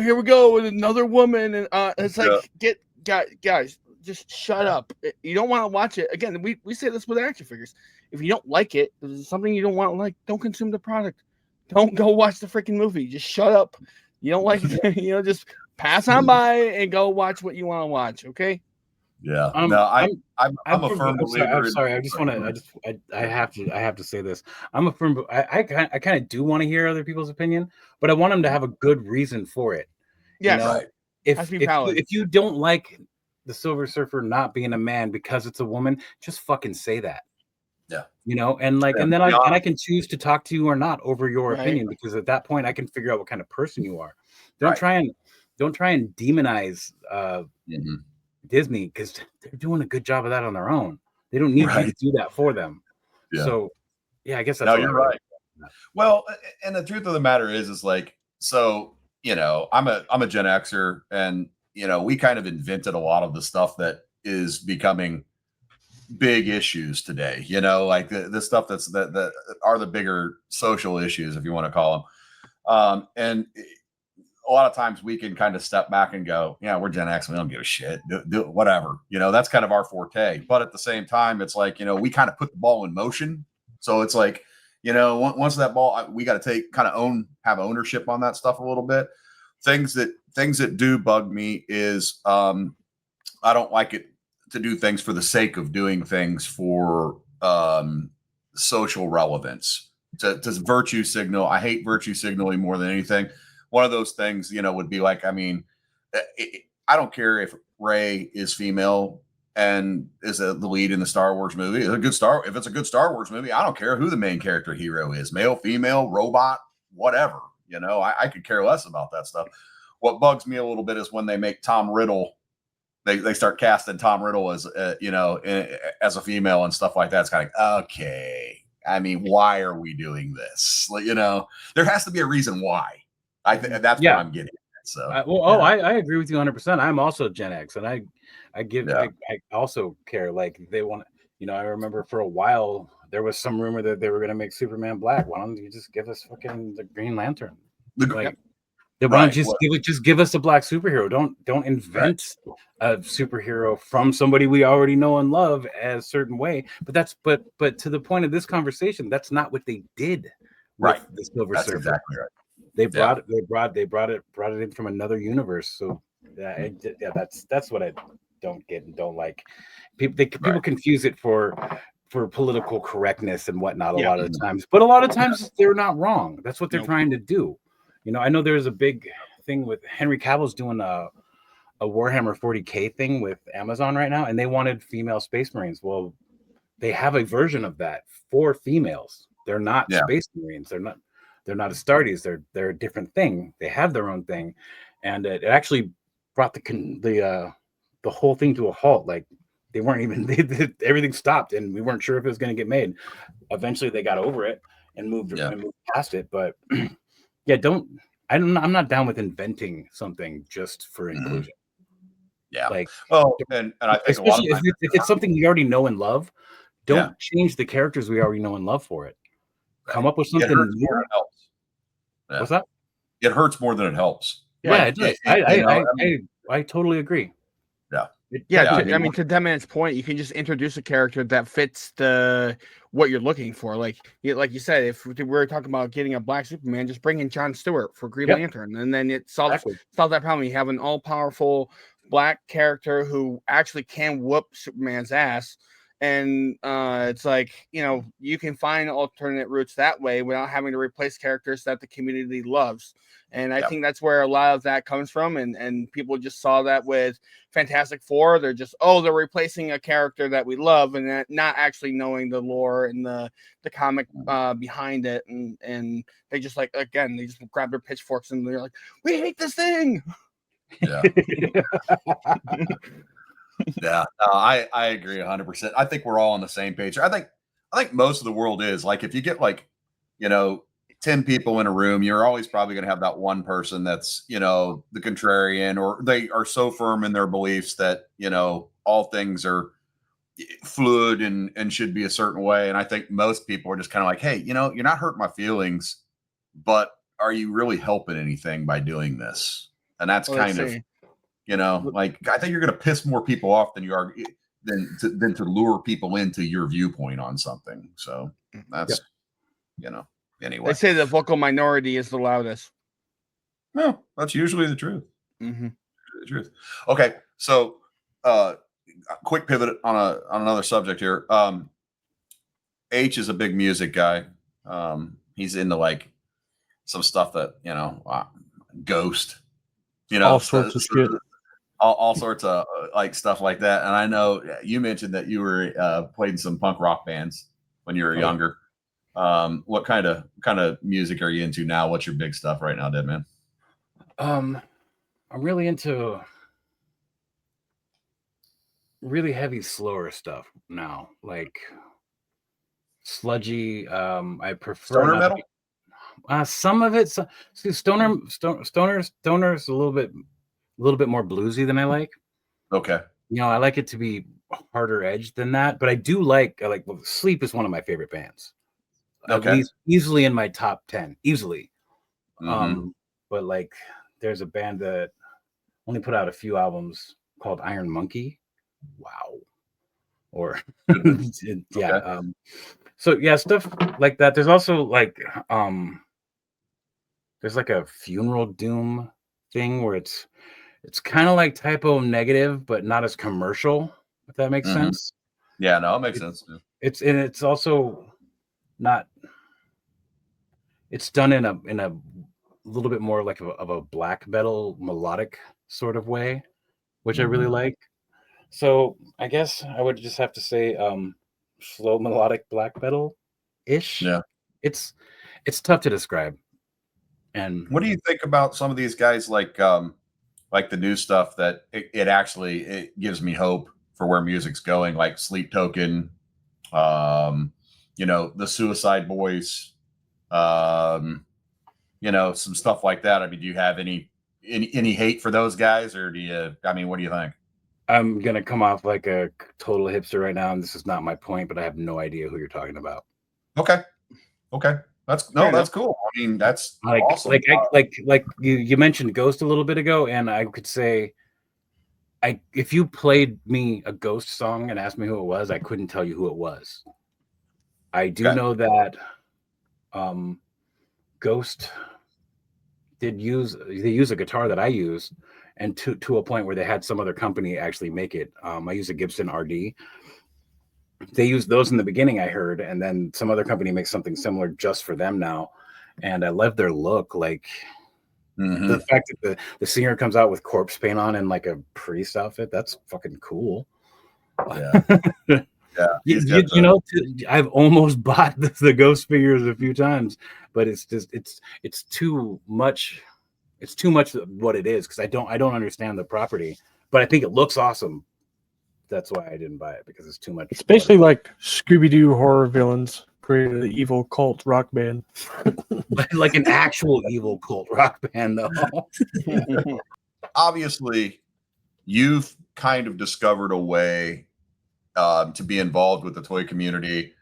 Here we go with another woman. And it's like, guys, just shut up. You don't want to watch it. Again, we say this with action figures. If you don't like it, if it's something you don't want to like, don't consume the product. Don't go watch the freaking movie. Just shut up. You don't like it, just pass on by and go watch what you want to watch. Okay. Yeah. I'm a firm believer. I'm sorry. I have to say this. I'm a firm. I kind of do want to hear other people's opinion, but I want them to have a good reason for it. Yeah. Right. If you don't like the Silver Surfer not being a man because it's a woman, just fucking say that. Yeah. And then I can choose to talk to you or not over your opinion, because at that point I can figure out what kind of person you are. Don't try and demonize Disney because they're doing a good job of that on their own. They don't need you to do that for them. Yeah. So, yeah, I guess that's no, what you're right. Well, and the truth of the matter is like, so, you know, I'm a Gen Xer, and, you know, we kind of invented a lot of the stuff that is becoming big issues today, you know, like the stuff that are the bigger social issues, if you want to call them. And a lot of times we can kind of step back and go, yeah, we're Gen X. We don't give a shit. Do whatever. You know, that's kind of our forte. But at the same time, it's like, you know, we kind of put the ball in motion. So it's like, you know, once that ball, we got to have ownership on that stuff a little bit. Things that do bug me is I don't like it to do things for the sake of doing things for social relevance. To virtue signal. I hate virtue signaling more than anything. One of those things, you know, would be like, I mean, I don't care if Rey is female and is the lead in the Star Wars movie. If it's a good Star Wars movie, I don't care who the main character hero is, male, female, robot, whatever. You know, I could care less about that stuff. What bugs me a little bit is when they make Tom Riddle, they start casting Tom Riddle as, you know, as a female and stuff like that. It's kind of like, okay, I mean, why are we doing this? You know, there has to be a reason why. I think that's what I'm getting at. So, I agree with you 100%. I'm also Gen X, and I also care. Like they want, you know, I remember for a while there was some rumor that they were going to make Superman black. Why don't you just give us fucking the Green Lantern? Why don't you just give us a black superhero? Don't invent a superhero from somebody we already know and love a certain way. But to the point of this conversation, that's not what they did. With the Silver Surfer. That's exactly right. They brought it in from another universe. So that's what I don't get and don't like. People confuse it for political correctness and whatnot a lot of the times, but a lot of times they're not wrong. That's what they're trying to do. You know, I know there's a big thing with Henry Cavill's doing a Warhammer 40K thing with Amazon right now, and they wanted female Space Marines. Well, they have a version of that for females. They're not Space Marines. They're not Astartes. They're a different thing. They have their own thing, and it actually brought the whole thing to a halt. Like they weren't even everything stopped, and we weren't sure if it was going to get made. Eventually, they got over it and moved past it. But I'm not down with inventing something just for inclusion. Yeah, like and I think especially if it's something we already know and love, don't change the characters we already know and love for it. Come up with something new. Yeah. What's that? It hurts more than it helps. Yeah, it does. I totally agree. I mean, to DeadMan's point, you can just introduce a character that fits what you're looking for. Like you said, if we were talking about getting a black Superman, just bring in Jon Stewart for Green Lantern, and then it solves that problem. You have an all-powerful black character who actually can whoop Superman's ass. And it's like, you know, you can find alternate routes that way without having to replace characters that the community loves. And I think that's where a lot of that comes from. And people just saw that with Fantastic Four. They're just, they're replacing a character that we love and not actually knowing the lore and the comic behind it. And they just they just grab their pitchforks and they're like, we hate this thing. Yeah. Yeah, no, I agree 100%. I think we're all on the same page. I think most of the world is like, if you get 10 people in a room, you're always probably going to have that one person that's, you know, the contrarian, or they are so firm in their beliefs that, you know, all things are fluid and should be a certain way. And I think most people are just kind of like, hey, you know, you're not hurting my feelings, but are you really helping anything by doing this? And that's you know, I think you're going to piss more people off than you are than to lure people into your viewpoint on something. So that's, you know, anyway. They say the vocal minority is the loudest. No, that's usually the truth. Mm-hmm. The truth. Okay, so quick pivot on another subject here. H is a big music guy. He's into some stuff that, you know, Ghost. You know, all sorts of shit. All sorts of stuff like that. And I know you mentioned that you were playing some punk rock bands when you were younger. What kind of music are you into now? What's your big stuff right now, DeadMan? I'm really into really heavy, slower stuff now, like sludgy. I prefer Stoner not to metal. be, some of it. See, stoner's a little bit more bluesy than I like. Okay. I like it to be harder edged than that, but I like well, Sleep is one of my favorite bands. At Okay. least easily in my top 10, easily. Mm-hmm. But like there's a band that only put out a few albums called Iron Monkey. Wow. Or yeah. Okay. So yeah, stuff like that. There's also like there's like a funeral doom thing where it's kind of like Typo Negative, but not as commercial, if that makes Mm-hmm. sense. Yeah, no, it makes It's sense. Yeah. it's also not, it's done in a little bit more like of a black metal melodic sort of way, which I really Mhm. like. So I guess I would just have to say slow melodic black metal ish. Yeah. It's tough to describe. And What do you think about some of these guys like the new stuff that it actually it gives me hope for where music's going, like Sleep Token, the Suicide Boys, um, some stuff like that. I mean, do you have any hate for those guys, or what do you think? I'm gonna come off like a total hipster right now, and this is not my point, but I have no idea who you're talking about. Okay. That's cool. I mean, that's Like awesome. like you mentioned Ghost a little bit ago, and I could say if you played me a Ghost song and asked me who it was, I couldn't tell you who it was. I do Okay. know that Ghost they use a guitar that I use, and to a point where they had some other company actually make it. I use a Gibson RD. They used those in the beginning, I heard, and then some other company makes something similar just for them now. And I love their look. Like Mhm. the fact that the singer comes out with corpse paint on and like a priest outfit, that's fucking cool. Yeah. Yeah. I've almost bought the Ghost figures a few times, but it's just it's too much. It's too much of what it is because I don't understand the property, but I think it looks awesome. That's why I didn't buy it, because it's too much. It's basically like Scooby-Doo horror villains created an evil cult rock band. like an actual evil cult rock band, though. Obviously, you've kind of discovered a way to be involved with the toy community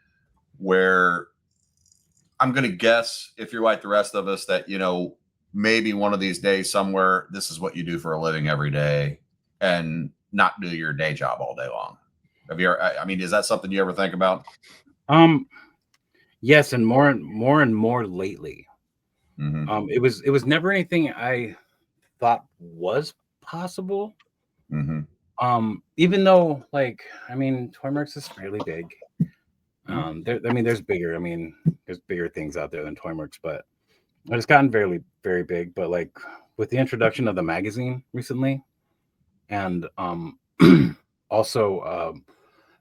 where I'm going to guess, if you're like the rest of us, that maybe one of these days somewhere this is what you do for a living every day and not do your day job all day long. Have you ever, I mean, is that something you ever think about? Yes, and more and more lately. Mm-hmm. It was never anything I thought was possible. Mm-hmm. Even though, like, I mean, Toymercs is fairly big. There's bigger things out there than Toymercs, but it's gotten very, very big. But like with the introduction of the magazine recently, and also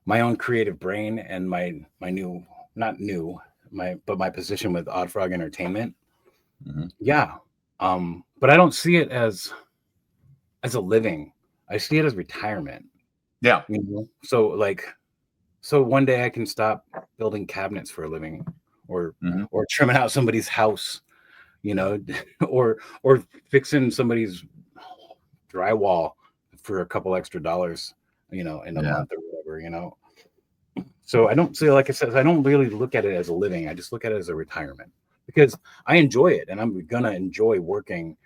my own creative brain and my my position with Odd Frog Entertainment. Mm-hmm. Yeah. But I don't see it as a living. I see it as retirement. Yeah. So one day I can stop building cabinets for a living, or trimming out somebody's house, or fixing somebody's drywall for a couple extra dollars, in a month or whatever. So I don't see, like I said, I don't really look at it as a living. I just look at it as a retirement, because I enjoy it, and I'm gonna enjoy working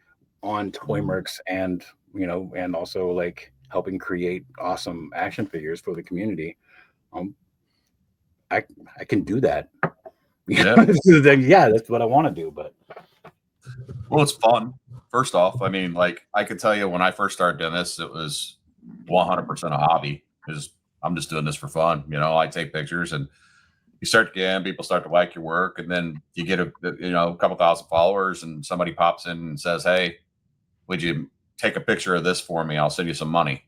on Toymercs and and also like helping create awesome action figures for the community. I can do that. Yeah. Yeah, that's what I want to do. But Well, it's fun. First off, I mean, like I could tell you when I first started doing this, it was 100% a hobby, because I'm just doing this for fun. I take pictures, and you start to get in, people start to like your work, and then you get a couple thousand followers, and somebody pops in and says, "Hey, would you take a picture of this for me? I'll send you some money."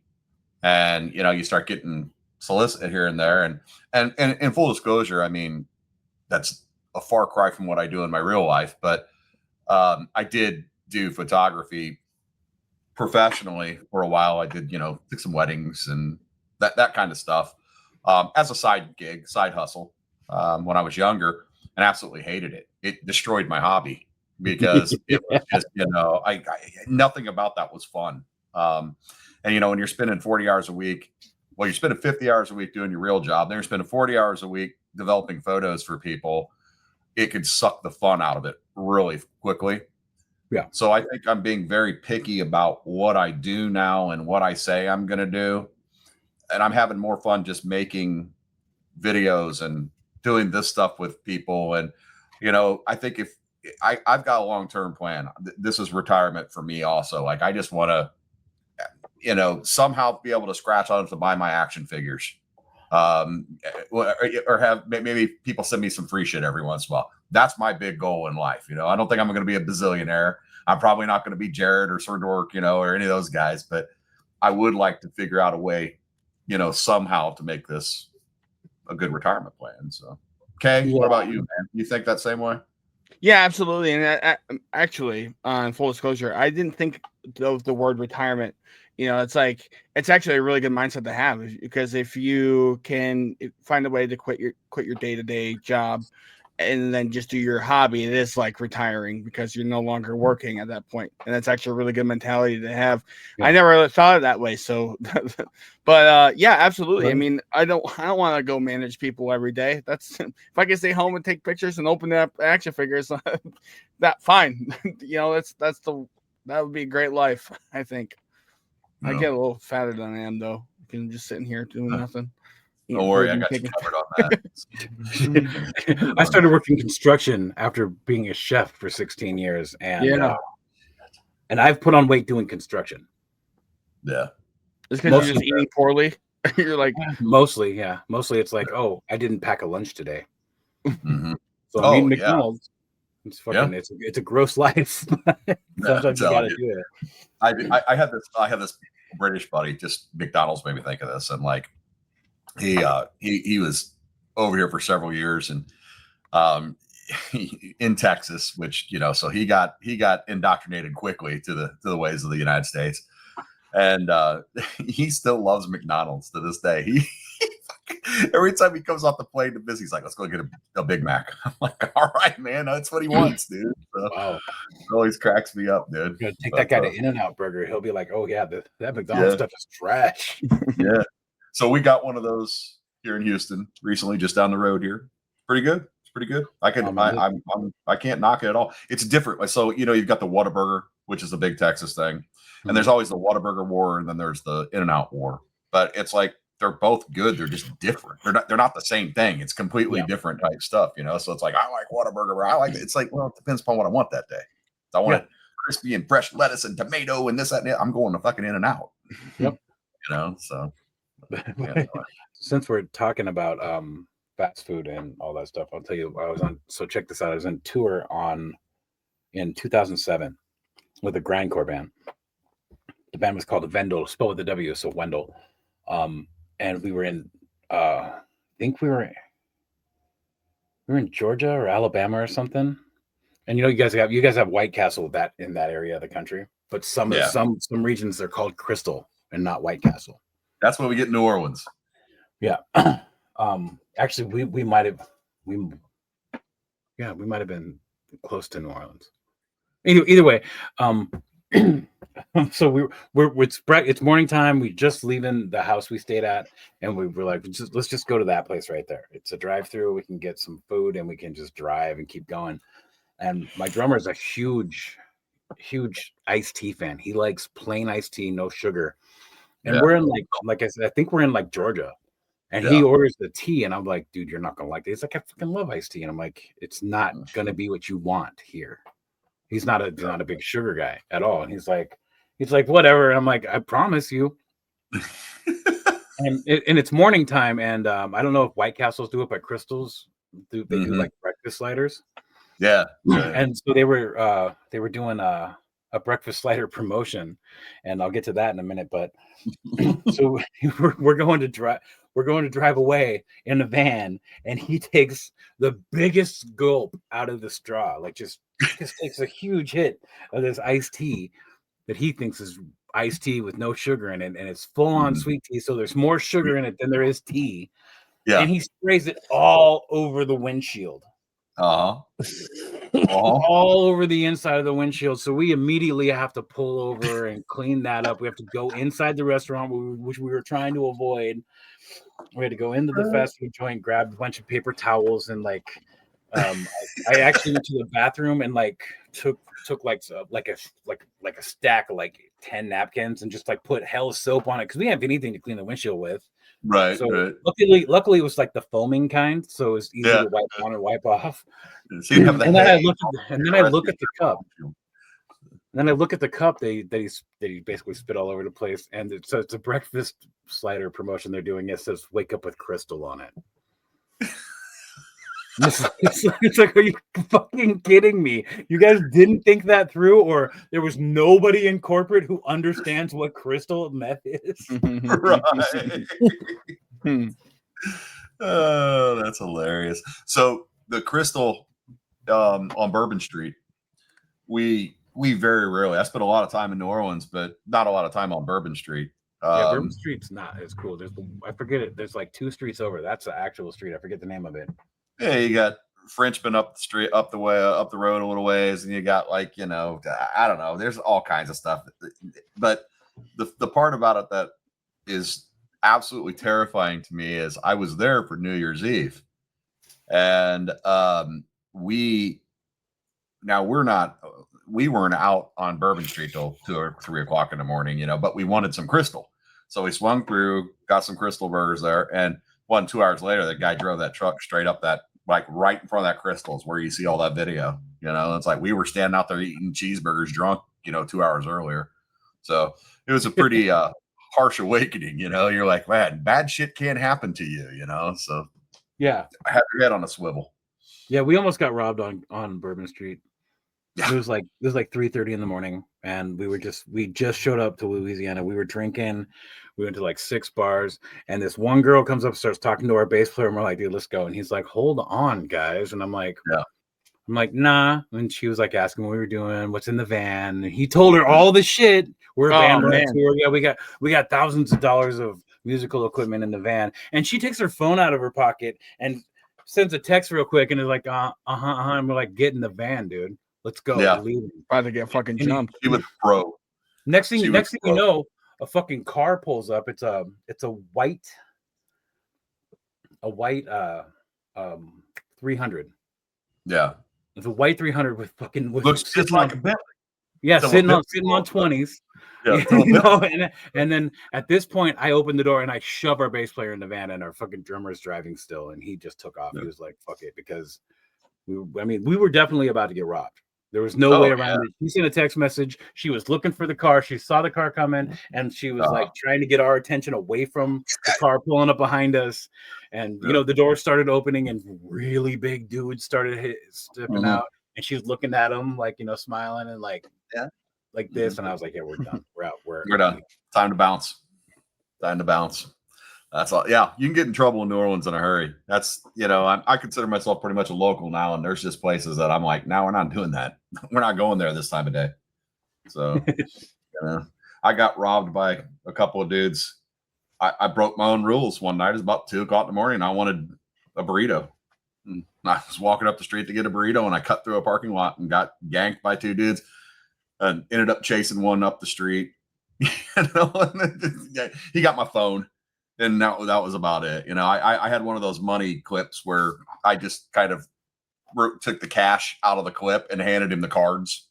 And you start getting solicited here and there, and in full disclosure, I mean, that's a far cry from what I do in my real life, but I did do photography professionally for a while. I did, took some weddings and that kind of stuff as a side gig, side hustle when I was younger, and absolutely hated it. It destroyed my hobby because it was just, I nothing about that was fun. And when you're spending 40 hours a week, well, you're spending 50 hours a week doing your real job, then you're spending 40 hours a week developing photos for people. It could suck the fun out of it really quickly. Yeah. So I think I'm being very picky about what I do now and what I say I'm going to do. And I'm having more fun just making videos and doing this stuff with people. And, I think if I've got a long-term plan, this is retirement for me also. Like, I just want to, somehow be able to scratch on to buy my action figures. Or have maybe people send me some free shit every once in a while. That's my big goal in life. I don't think I'm going to be a bazillionaire. I'm probably not going to be Jared or Sir Dork, or any of those guys, but I would like to figure out a way, somehow to make this a good retirement plan. So, okay. What about you, man? You think that same way? Yeah, absolutely. And actually, on full disclosure, I didn't think of the word retirement. It's actually a really good mindset to have, because if you can find a way to quit your day-to-day job and then just do your hobby, it is like retiring, because you're no longer working at that point. And that's actually a really good mentality to have. Yeah. I never really thought of it that way. So, but yeah, absolutely. Right. I mean, I don't want to go manage people every day. That's if I can stay home and take pictures and open up action figures, that fine. That would be a great life, I think. No. I get a little fatter than I am, though. I'm just sitting here doing nothing. Don't worry, I got you covered on that. I started working construction after being a chef for 16 years, and I've put on weight doing construction. Yeah, it's because you're just eating poorly. You're like mostly it's like, oh, I didn't pack a lunch today, mm-hmm. so I'm eating McDonald's. It's fucking it's a gross life. Sometimes you gotta do it. I had this British buddy. Just McDonald's made me think of this, and like he was over here for several years, and in Texas, which so he got indoctrinated quickly to the ways of the United States, and he still loves McDonald's to this day. He every time he comes off the plane to visit, he's like, let's go get a Big Mac. I'm like, all right, man, that's what he wants, dude. So, wow. It always cracks me up, dude. Take that guy to In-N-Out Burger. He'll be like, oh, yeah, that McDonald's stuff is trash. Yeah. So we got one of those here in Houston recently, just down the road here. Pretty good. It's pretty good. I can't knock it at all. It's different. So, you've got the Whataburger, which is a big Texas thing. And there's always the Whataburger war, and then there's the In-N-Out war. But it's like, they're both good. They're just different. They're not the same thing. It's completely different type stuff, So it's like, I like Whataburger. I like it. It's like, well, it depends upon what I want that day. If I want crispy and fresh lettuce and tomato and this, that, and that, I'm going to fucking In-N-Out. Yep. So. Since we're talking about fast food and all that stuff, I'll tell you, so check this out. I was on tour in 2007 with a grindcore band. The band was called Wendell, spelled with a W, so Wendell. And we were in, I think we were in Georgia or Alabama or something. And you guys have White Castle in that area of the country, but some regions they're called Crystal and not White Castle. That's what we get in New Orleans. Yeah. Actually, we might have been close to New Orleans. Either way, so it's morning time. We just leaving the house we stayed at, and we were like, let's just go to that place right there. It's a drive-through. We can get some food, and we can just drive and keep going. And my drummer is a huge iced tea fan. He likes plain iced tea, no sugar. And we're in like I said, I think we're in like Georgia. And he orders the tea, and I'm like, dude, you're not gonna like it. He's like, I fucking love iced tea, and I'm like, it's not gonna be what you want here. He's not a big sugar guy at all. And he's like, whatever. And I'm like, I promise you. and it's morning time, and I don't know if White Castles do it, but Crystals do like breakfast sliders. Yeah. And so they were doing a breakfast slider promotion, and I'll get to that in a minute. But so we're going to drive away in a van, and he takes the biggest gulp out of the straw, like just takes a huge hit of this iced tea that he thinks is iced tea with no sugar in it, and it's full on sweet tea. So there's more sugar in it than there is tea. Yeah. And he sprays it all over the windshield. Uh-huh. All over the inside of the windshield. So we immediately have to pull over and clean that up. We have to go inside the restaurant, which we were trying to avoid. We had to go into the fast food joint, grab a bunch of paper towels, and like I actually went to the bathroom and like took like a stack of like 10 napkins and just like put hell soap on it because we didn't have anything to clean the windshield with. Right. So right. luckily it was like the foaming kind, so it was easy to wipe on and wipe off. So you have the and then I look at the cup. And then I look at the cup that he basically spit all over the place, and it's a breakfast slider promotion they're doing. It says "Wake up with Crystal" on it. It's like, are you fucking kidding me? You guys didn't think that through, or there was nobody in corporate who understands what crystal meth is? Right. Oh, that's hilarious. So the crystal on Bourbon Street, we very rarely. I spent a lot of time in New Orleans, but not a lot of time on Bourbon Street. Yeah, Bourbon Street's not as cool. I forget it. There's like 2 streets over. That's the actual street. I forget the name of it. Yeah, you got Frenchman up the street, up the road a little ways, and you got like, you know, I don't know. There's all kinds of stuff. But the part about it that is absolutely terrifying to me is I was there for New Year's Eve, and we weren't out on Bourbon Street till 2 or 3 o'clock in the morning, you know, but we wanted some crystal. So we swung through, got some crystal burgers there, and 2 hours later, the guy drove that truck straight up that, like right in front of that crystals where you see all that video. You know, it's like we were standing out there eating cheeseburgers drunk, you know, 2 hours earlier. So it was a pretty harsh awakening, you know. You're like, man, bad shit can't happen to you, you know. So yeah, I had your head on a swivel. Yeah, we almost got robbed on Bourbon Street. Yeah. It was like 3:30 in the morning, and we just showed up to Louisiana. We were drinking. We went to like 6 bars, and this one girl comes up, starts talking to our bass player, and we're like, dude, let's go. And he's like, hold on, guys. And I'm like, nah. And she was like asking what we were doing, what's in the van. And he told her all the shit. We're a band on tour. Yeah, we got thousands of dollars of musical equipment in the van. And she takes her phone out of her pocket and sends a text real quick and is like, and we're like, get in the van, dude. Let's go. Yeah. About to get fucking jumped. She was pro. Next thing you know, a fucking car pulls up. It's a white 300. Yeah. It's a white 300 with looks just like a Bentley. Yeah, sitting on 20s. Yeah, you know, and then at this point, I open the door and I shove our bass player in the van, and our fucking drummer is driving still, and he just took off. Yeah. He was like, "Fuck it," because we were definitely about to get robbed. There was no way around it. She sent a text message. She was looking for the car. She saw the car coming, and she was like trying to get our attention away from the car pulling up behind us. And you know, the door started opening, and really big dudes started stepping out, and she was looking at him like, you know, smiling and like this. And I was like, yeah, we're done. We're out. We're done. Time to bounce. That's all. Yeah, you can get in trouble in New Orleans in a hurry. That's, you know, I consider myself pretty much a local now, and there's just places that I'm like, now we're not doing that. We're not going there this time of day. So, you know, I got robbed by a couple of dudes. I broke my own rules one night. It was about 2 o'clock in the morning. I wanted a burrito. And I was walking up the street to get a burrito, and I cut through a parking lot and got ganked by 2 dudes, and ended up chasing one up the street. You know, he got my phone. And that was about it. You know, I had one of those money clips where I just kind of took the cash out of the clip and handed him the cards.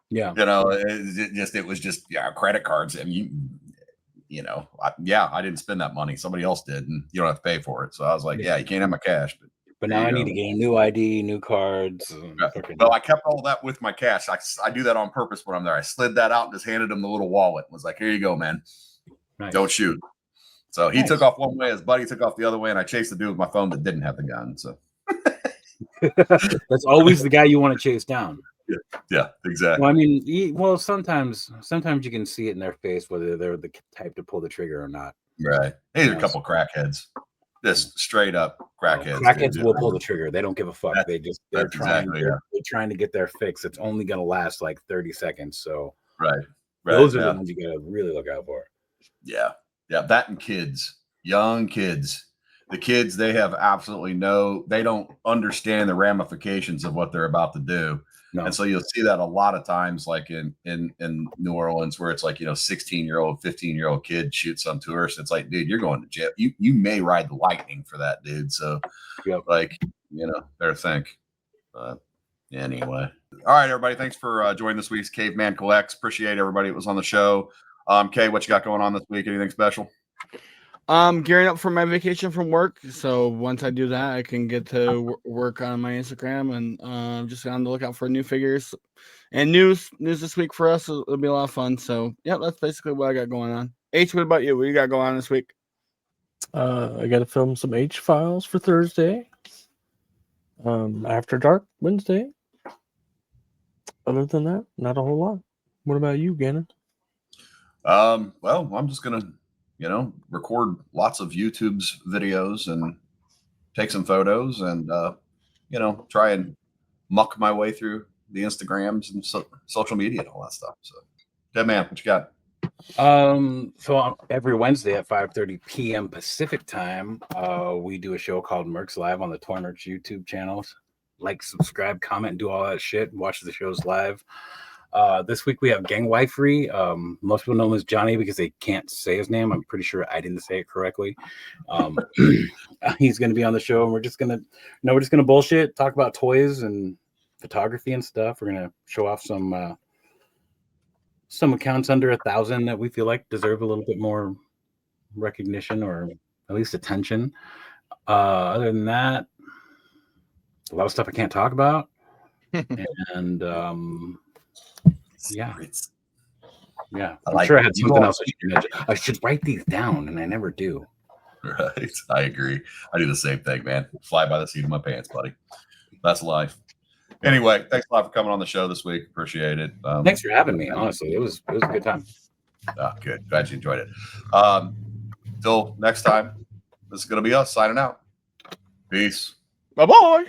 Yeah. You know, it was just credit cards. And you know, I didn't spend that money. Somebody else did, and you don't have to pay for it. So I was like, yeah, you can't have my cash. But now I need to get a new ID, new cards. Well, I kept all that with my cash. I do that on purpose when I'm there. I slid that out and just handed him the little wallet. And was like, here you go, man. Nice. Don't shoot. So he took off one way, his buddy took off the other way, and I chased the dude with my phone that didn't have the gun. So that's always the guy you want to chase down. Yeah, exactly. Well, I mean, sometimes you can see it in their face whether they're the type to pull the trigger or not. Right. These are a couple crackheads. Just straight up crackheads. Crackheads will pull the trigger. They don't give a fuck. They're trying to get their fix. It's only gonna last like 30 seconds. So right. Those are yeah. the ones you gotta really look out for. Yeah. That and kids, young kids. The kids, they have absolutely they don't understand the ramifications of what they're about to do. No. And so you'll see that a lot of times, like in New Orleans, where it's like, 16-year-old, 15-year-old kid shoots some tourist. It's like, dude, you're going to jail. You may ride the lightning for that, dude. So better think. But anyway. All right, everybody. Thanks for joining this week's Caveman Collects. Appreciate everybody that was on the show. Kay, what you got going on this week? Anything special? Gearing up for my vacation from work. So once I do that, I can get to work on my Instagram, and just on the lookout for new figures and news this week for us. It'll be a lot of fun. So yeah, that's basically what I got going on. H, what about you? What you got going on this week? I got to film some H files for Thursday. After dark Wednesday. Other than that, not a whole lot. What about you, Gannon? Well, I'm just gonna, record lots of YouTube's videos and take some photos and try and muck my way through the Instagrams and social media and all that stuff. So, DeadMan, what you got? So every Wednesday at 5:30 p.m. Pacific time, we do a show called Mercs Live on the Toymercs YouTube channels. Like, subscribe, comment, do all that shit. Watch the shows live. This week we have Gang Wifery. Most people know him as Johnny because they can't say his name. I'm pretty sure I didn't say it correctly. He's going to be on the show, and we're just gonna bullshit, talk about toys and photography and stuff. We're gonna show off some accounts under 1,000 that we feel like deserve a little bit more recognition or at least attention. Other than that, a lot of stuff I can't talk about. And yeah. I'm sure I had something else I should write these down, and I never do. Right. I agree. I do the same thing, man. Fly by the seat of my pants, buddy. That's life. Anyway, thanks a lot for coming on the show this week. Appreciate it. Thanks for having me. Honestly, it was a good time. Good. Glad you enjoyed it. Till next time, this is going to be us signing out. Peace. Bye-bye.